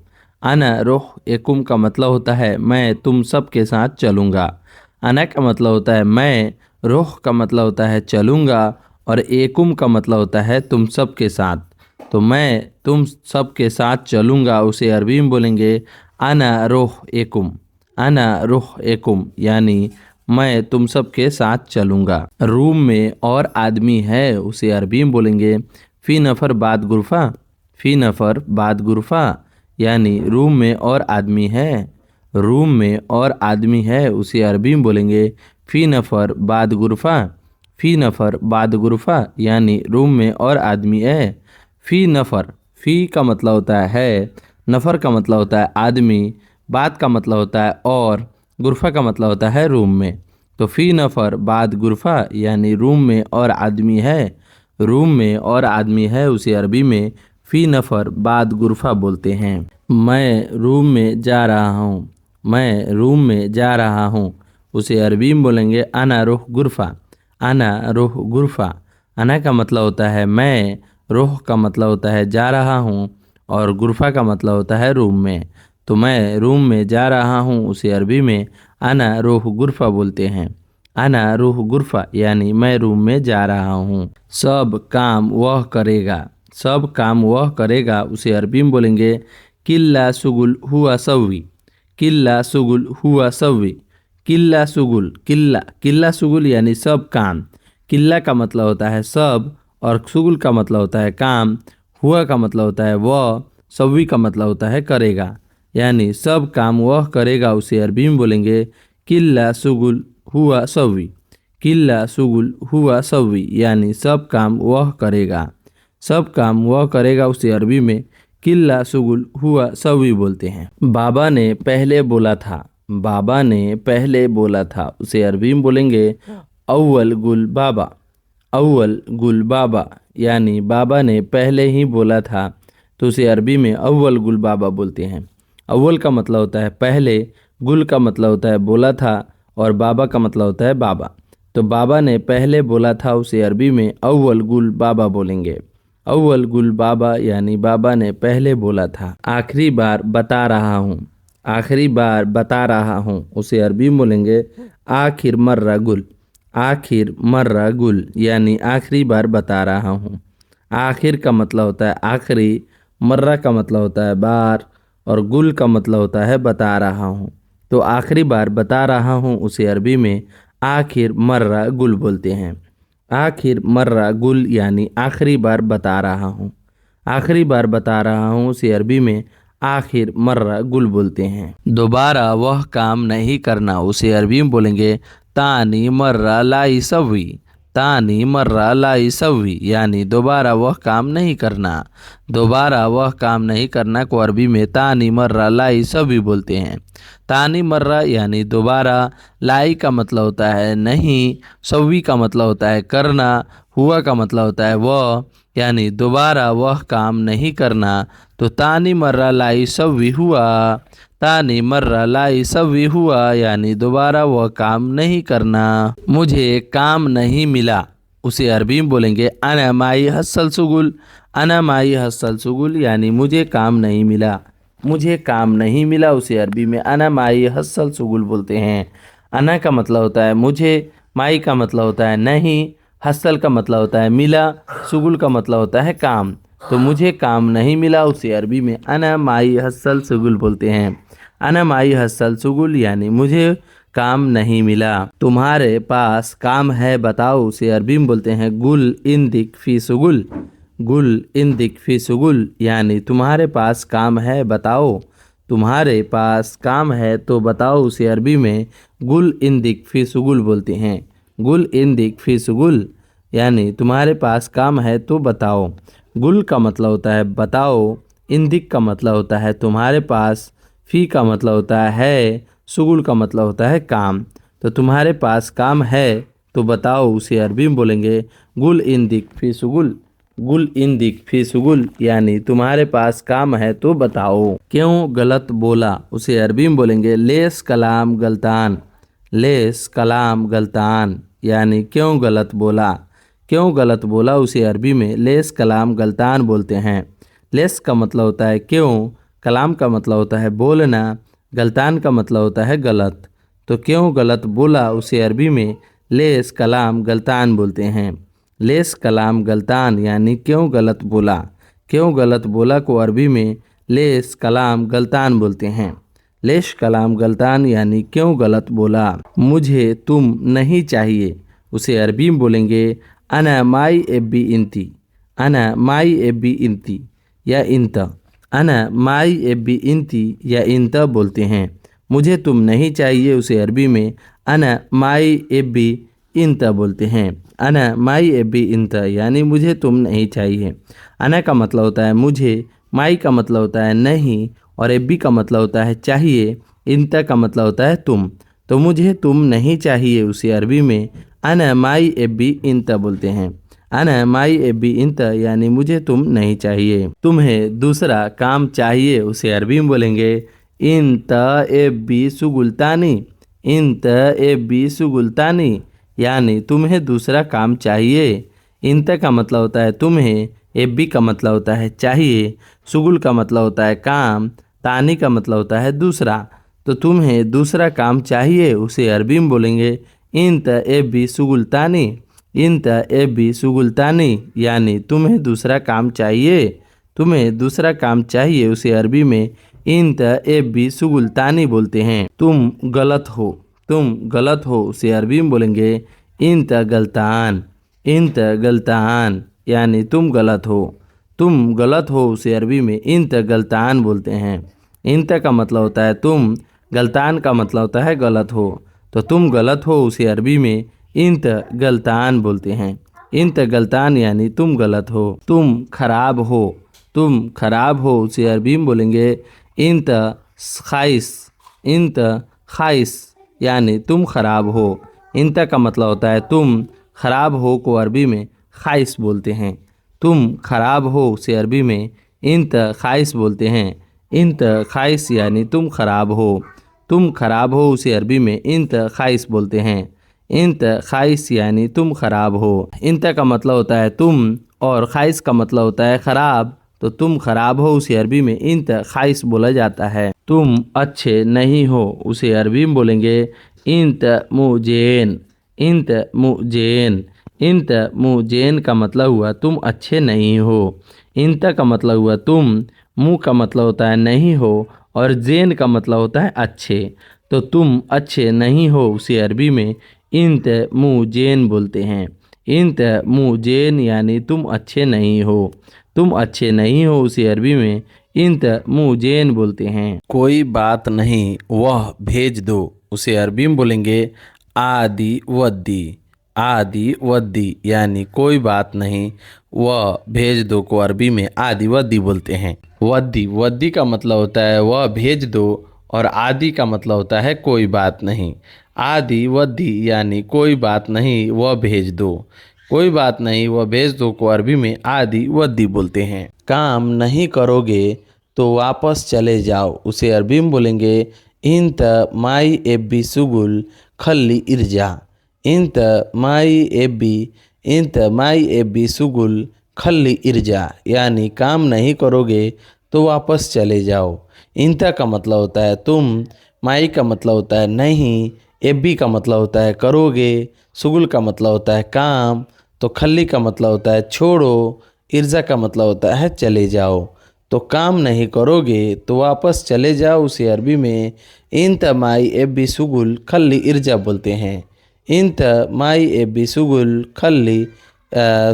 अना रोह एकुम का मतलब होता है मैं तुम सब के साथ चलूँगा। अना का मतलब होता है मैं, रोह का मतलब होता है चलूँगा, और एकुम का मतलब होता है तुम सब के साथ। तो मैं तुम सब के साथ चलूँगा उसे अरबी में बोलेंगे अना रोह एकुम। अना रोह एकुम यानी मैं तुम सब के साथ चलूँगा। रूम में और आदमी है उसे अरबी में बोलेंगे फ़ी नफ़र बाद गुरफ़ा। फ़ी नफ़र बाद गुरफ़ा यानी रूम में और आदमी है। रूम में और आदमी है उसे अरबी में बोलेंगे फ़ी नफ़र बाद गुरफ़ा। फ़ी नफ़र बाद गुरफ़ा यानी रूम में और आदमी है। फ़ी नफ़र, फ़ी का मतलब होता है, नफ़र का मतलब होता है आदमी, बाद का मतलब होता है और, गुरफ़ा का मतलब होता है रूम में। तो फ़ी नफ़र बाद गुरफ़ा यानी रूम में और आदमी है। रूम में और आदमी है उसे अरबी में फ़ी नफ़र बाद गुरफ़ा बोलते हैं। मैं रूम में जा रहा हूँ। मैं रूम में जा रहा हूँ उसे अरबी में बोलेंगे अना रोह गुरफ़ा। अना रोह गुरफ़ा। अना का मतलब होता है मैं, रोह का मतलब होता है जा रहा हूँ, और गुरफ़ा का मतलब होता है रूम में। तो मैं रूम में जा रहा हूँ उसे अरबी में अना रोह गुरफ़ा बोलते हैं। अना रोह गुरफ़ा यानी मैं रूम में जा रहा हूँ। सब काम वह करेगा। सब काम वह करेगा उसे अरबी में बोलेंगे किल्ला सुगुल हुआ सव्वी। किल्ला सुगुल हुआ सव्वी। किल्ला सुगुल, किल्ला, किल्ला सुगुल यानी सब काम। किल्ला का मतलब होता है सब, और सुगुल का मतलब होता है काम। हुआ का मतलब होता है वह, सव्वी का मतलब होता है करेगा। यानी सब काम वह करेगा उसे अरबी में बोलेंगे किल्ला सुगुल हुआ सव्वी। किल्ला सुगुल हुआ सव्वी यानी सब काम वह करेगा। सब काम वह करेगा उसे अरबी में किल्ला सुगुल हुआ सव्वी बोलते हैं। बाबा ने पहले बोला था। बाबा ने पहले बोला था उसे अरबी में बोलेंगे अव्वल गुल बाबा। अव्वल गुल बाबा यानी बाबा ने पहले ही बोला था, तो उसे अरबी में अव्वल गुल बाबा बोलते हैं। अव्वल का मतलब होता है पहले, गुल का मतलब होता है बोला था, और बाबा का मतलब होता है बाबा। तो बाबा ने पहले बोला था उसे अरबी में अव्वल गुल बाबा बोलेंगे। अव्वल गुल बाबा यानी बाबा ने पहले बोला था। आखिरी बार बता रहा हूँ। आखिरी बार बता रहा हूँ उसे अरबी में बोलेंगे आखिर मर्रा गुल। आखिर मर्रा गुल यानी आखिरी बार बता रहा हूँ। आखिर का मतलब होता है आखिरी, मर्रा का मतलब होता है बार, और गुल का मतलब होता है बता रहा हूँ। तो आखिरी बार बता रहा हूँ उसे अरबी में आखिर मर्रा गुल बोलते हैं। आखिर मर्रा गुल यानी आखिरी बार बता रहा हूँ। आखिरी बार बता रहा हूँ उसे अरबी में आखिर मर्रा गुल बोलते हैं। दोबारा वह काम नहीं करना उसे अरबी में बोलेंगे तानी मर्रा लाई सव्वी। तानी मर्रा लाई सव्वी यानी दोबारा वह काम नहीं करना। दोबारा वह काम नहीं करना को अरबी में तानी मर्रा लाई सव्वी बोलते हैं। तानी मर्रा यानी दोबारा, लाई का मतलब होता है नहीं, सव्वी का मतलब होता है करना, हुआ का मतलब होता है वह, यानी दोबारा वह काम नहीं करना। तो तानी मर्रा लाई सव्वी हुआ। तानी मर्रा लाई सव्वी हुआ यानी दोबारा वह काम नहीं करना। मुझे काम नहीं मिला उसे अरबी में बोलेंगे अना माई हस्सल सुगुल। अना माई हस्सल सुगुल यानी मुझे काम नहीं मिला। मुझे काम नहीं मिला उसे अरबी में अना माई हस्सल सुगुल बोलते हैं। अना का मतलब होता है मुझे, माई का मतलब होता है नहीं, हस्सल का मतलब होता है मिला, सुगुल का मतलब होता है काम। तो मुझे काम नहीं मिला उसे अरबी में अना माई हसल सुगुल बोलते हैं। अना माई हसल सुगुल यानी मुझे काम नहीं मिला। तुम्हारे पास काम है बताओ उसे अरबी में बोलते हैं गुल इंदिक फी सुगुल। गुल इंदिक फी सुगुल यानी तुम्हारे पास काम है बताओ। तुम्हारे पास काम है तो बताओ उसे अरबी में गुल इंदिक फी सुगुल बोलते हैं। गुल इंदिक फी सुगुल यानी तुम्हारे पास काम है तो बताओ। गुल का मतलब होता है बताओ, इंदिक का मतलब होता है तुम्हारे पास, फी का मतलब होता है, सुगुल का मतलब होता है काम। तो तुम्हारे पास काम है तो बताओ उसे अरबी में बोलेंगे गुल इंदिक फी सुगुल। गुल इंदिक फी सुगुल यानी तुम्हारे पास काम है तो बताओ। क्यों गलत बोला उसे अरबी में बोलेंगे लेस कलाम गलतान। लेस कलाम गलतान यानी क्यों गलत बोला। क्यों गलत बोला उसे अरबी में लेस कलाम गलतान बोलते हैं। लेस का मतलब होता है क्यों, कलाम का मतलब होता है बोलना, गलतान का मतलब होता है गलत। तो क्यों गलत बोला उसे अरबी में लेस कलाम गलतान बोलते हैं। लेस कलाम गलतान यानी क्यों गलत बोला। क्यों गलत बोला को अरबी में लेस कलाम गलतान बोलते हैं। लेस कलाम गलतान यानी क्यों गलत बोला। मुझे तुम नहीं चाहिए उसे अरबी में बोलेंगे अना माई एबी इंती। अना माई एबी इंती या इंत। अना माई एबी इंती या इंत बोलते हैं। मुझे तुम नहीं चाहिए उसे अरबी में अना माई एबी इंत बोलते हैं। अना माई एबी इंत यानी मुझे तुम नहीं चाहिए। अना का मतलब होता है मुझे, माई का मतलब होता है नहीं और एबी का मतलब होता है चाहिए, इंत का मतलब होता है तुम। तो मुझे तुम नहीं चाहिए उसे अरबी में अना माई एबी इंत बोलते हैं। अना माई एबी इंत यानी मुझे तुम नहीं चाहिए। तुम्हें दूसरा काम चाहिए उसे अरबी में बोलेंगे इंत एबी सुगुल्तानी। इंत एबी सुगुल्तानी यानी तुम्हें दूसरा काम चाहिए। इंत का मतलब होता है तुम्हें, एबी का मतलब होता है चाहिए, सुगुल का मतलब होता है काम, तानी का मतलब होता है दूसरा। तो तुम्हें दूसरा काम चाहिए उसे अरबी में बोलेंगे इंत एबी सुगुल्तानी। इंत एबी सुगुल्तानी यानी तुम्हें दूसरा काम चाहिए। तुम्हें दूसरा काम चाहिए उसे अरबी में इंत एबी सुगुल्तानी बोलते हैं। तुम गलत हो। तुम गलत हो उसे अरबी में बोलेंगे इंत गलतान। इंत गलतान यानी तुम गलत हो। तुम गलत हो उसे अरबी में इंत गलतान बोलते हैं। इंत का मतलब होता है तुम, गलतान का मतलब होता है गलत हो। तो तुम गलत हो उसे अरबी में इंत गलतान बोलते हैं। इंत गलतान यानी तुम गलत हो। तुम खराब हो। तुम खराब हो उसे अरबी में बोलेंगे इंत खाइस। इंत खाइस यानी तुम खराब हो। इंत का मतलब होता है तुम, खराब हो को अरबी में खाइस बोलते हैं। तुम खराब हो उसे अरबी में इंत खाइस बोलते हैं। इंत खाइस यानी तुम खराब हो। तुम खराब हो उसे अरबी में इंत खाइस बोलते हैं। इंत खाइस यानी तुम खराब हो। इंत का मतलब होता है तुम और खाइस का मतलब होता है खराब। तो तुम खराब हो उसे अरबी में इंत खाइस बोला जाता है। तुम अच्छे नहीं हो उसे अरबी में बोलेंगे इंत मुजेन। इंत मुजेन। इंत मुजेन का मतलब हुआ तुम अच्छे नहीं हो। इंत का मतलब हुआ तुम, मुँह का मतलब होता है नहीं हो और जेन का मतलब होता है अच्छे। तो तुम अच्छे नहीं हो उसे अरबी में इंत मुजेन बोलते हैं। इंत मुजेन यानी तुम अच्छे नहीं हो। तुम अच्छे नहीं हो उसे अरबी में इंत मुजेन बोलते हैं।
कोई बात नहीं वह भेज दो उसे अरबी में बोलेंगे आदि वद्दी। आदि वद्दी यानी कोई बात नहीं वह भेज दो को अरबी में आदि वद्दी बोलते हैं। वद्दी, वद्दी का मतलब होता है वह भेज दो और आदि का मतलब होता है कोई बात नहीं। आदि वद्दी यानी कोई बात नहीं वह भेज दो। कोई बात नहीं वह भेज दो को अरबी में आदि वद्दी बोलते हैं। काम नहीं करोगे तो वापस चले जाओ उसे अरबी में बोलेंगे इंत माई एबी सुगुल खल्ली इर्जा। इंत माई एबी, इंत माई एबी सुगुल खल्ली इर्जा यानी काम नहीं करोगे तो वापस चले जाओ। इंत का मतलब होता है तुम, माई का मतलब होता है नहीं, एबी का मतलब होता है करोगे, सुगुल का मतलब होता है काम, तो खल्ली का मतलब होता है छोड़ो, इर्जा का मतलब होता है चले जाओ। तो काम नहीं करोगे तो वापस चले जाओ, उसे अरबी में इंत माई एबी सुगुल खल्ली इर्जा बोलते हैं। इंत माई एबी सुगुल खल्ली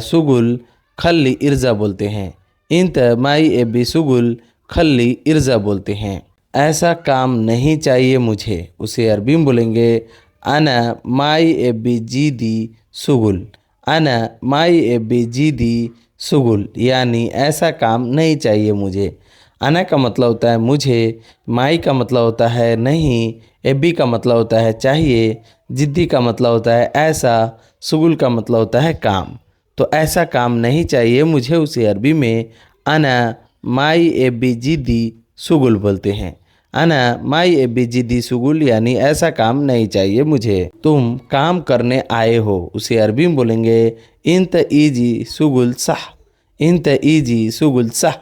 सुगुल खल्ली इर्जा बोलते हैं। इंत माई एबी सुगुल खल्ली इर्जा बोलते हैं। ऐसा काम नहीं चाहिए मुझे, उसे अरबी में बोलेंगे अना माई एबी जीदी सुगुल। अना माई एबी जीदी सुगुल, यानी ऐसा काम नहीं चाहिए मुझे। अना का मतलब होता है मुझे, माई का मतलब होता है नहीं, एबी का मतलब होता है चाहिए, जिद्दी का मतलब होता है ऐसा, सुगुल का मतलब होता है काम। तो ऐसा काम नहीं चाहिए मुझे, उसे अरबी में अना माई एबी जिद्दी सुगुल बोलते हैं। अना माई एबी जिद्दी सुगुल, यानी ऐसा काम नहीं चाहिए मुझे। तुम काम करने आए हो, उसे अरबी में बोलेंगे इंत ईजी सुगुल साह। इंत ईजी सुगुल साह।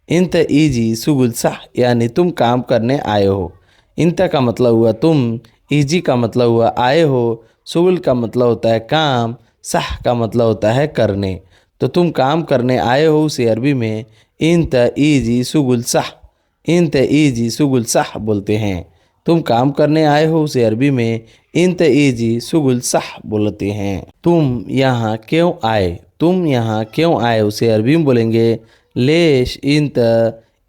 इंत ईजी सुगुल साह, यानी तुम काम करने आए हो। इंत का मतलब हुआ तुम, ईजी का मतलब हुआ आए हो, सुगुल का मतलब होता है काम, साह का मतलब होता है करने। तो तुम काम करने आए हो, उसे अरबी में इंत ईजी सुगुल साह। इंत ईजी सुगुल साह बोलते हैं। तुम काम करने आए हो, उसे अरबी में इंत ईजी सुगुल साह बोलते हैं। तुम यहाँ क्यों आए? तुम यहाँ क्यों आए, उसे अरबी में बोलेंगे लेश इंत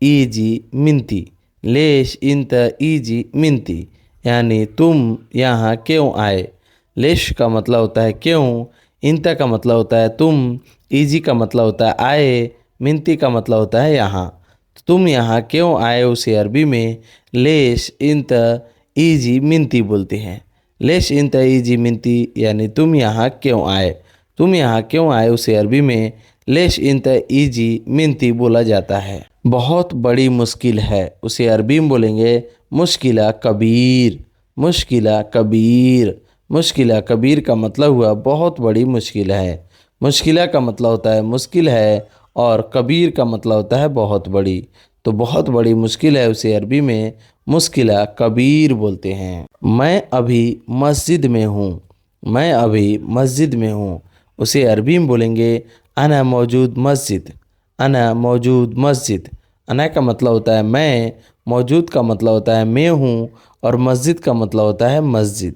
ईजी मिनती। लेश इंत ईजी मिनती, यानी तुम यहाँ क्यों आए। लेश का मतलब होता है क्यों, इंत का मतलब होता है तुम, ईजी का मतलब होता है आए, मिनती का मतलब होता है यहाँ। तुम यहाँ क्यों आए, उसे अरबी में लेश इंत ईजी मिनती बोलते हैं। लेश इंत ईजी मिनती, यानी तुम यहाँ क्यों आए। तुम यहाँ क्यों आए, उसे अरबी में लेश इंत ईजी मिनती बोला जाता है। बहुत बड़ी मुश्किल है, उसे अरबी में बोलेंगे मुश्किला कबीर। मुश्किला कबीर। मुश्किला कबीर का मतलब हुआ बहुत बड़ी मुश्किल है। मुश्किला का मतलब होता है मुश्किल है, और कबीर का मतलब होता है बहुत बड़ी। तो बहुत बड़ी मुश्किल है, उसे अरबी में मुश्किला कबीर बोलते हैं। मैं अभी मस्जिद में हूँ। मैं अभी मस्जिद में हूँ, उसे अरबी में बोलेंगे अना मौजूद मस्जिद। अना मौजूद मस्जिद। अना का मतलब होता है मैं, मौजूद का मतलब होता है मैं हूँ, और मस्जिद का मतलब होता है मस्जिद।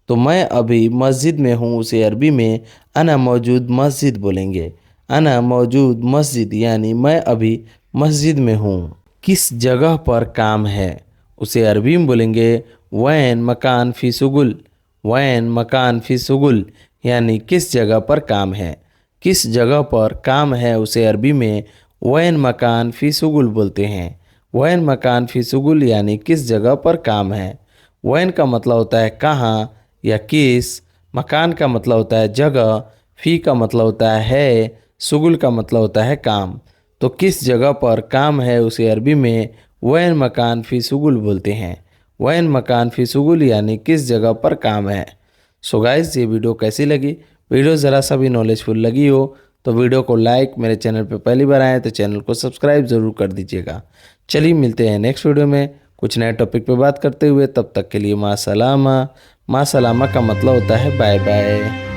तो मैं अभी मस्जिद में हूँ, उसे अरबी में अना मौजूद मस्जिद बोलेंगे। अना मौजूद मस्जिद, यानी मैं अभी मस्जिद में हूँ। किस जगह पर काम है, उसे अरबी में बोलेंगे वैन मकान फ़ी सुगुल। वैन मकान फ़ी सुगुल, यानी किस जगह पर काम है। किस जगह पर काम है, उसे अरबी में वैन मकान फ़ी सुगुल बोलते हैं। वैन मकान फ़ी सुगुल, यानी किस जगह पर काम है। वैन का मतलब होता है कहाँ या किस, मकान का मतलब होता है जगह, फ़ी का मतलब होता है, सुगुल का मतलब होता है काम। तो किस जगह पर काम है, उसे अरबी में वैन मकान फ़ी सुगुल बोलते हैं। वैन मकान फ़ी सुगुल, यानी किस जगह पर काम है। सो गाइस, ये वीडियो कैसी लगी? वीडियो ज़रा सा भी नॉलेजफुल लगी हो तो वीडियो को लाइक, मेरे चैनल पे पहली बार आए तो चैनल को सब्सक्राइब ज़रूर कर दीजिएगा। चलिए मिलते हैं नेक्स्ट वीडियो में कुछ नए टॉपिक पे बात करते हुए। तब तक के लिए माँ सलामा। माँ सलामा का मतलब होता है बाय बाय।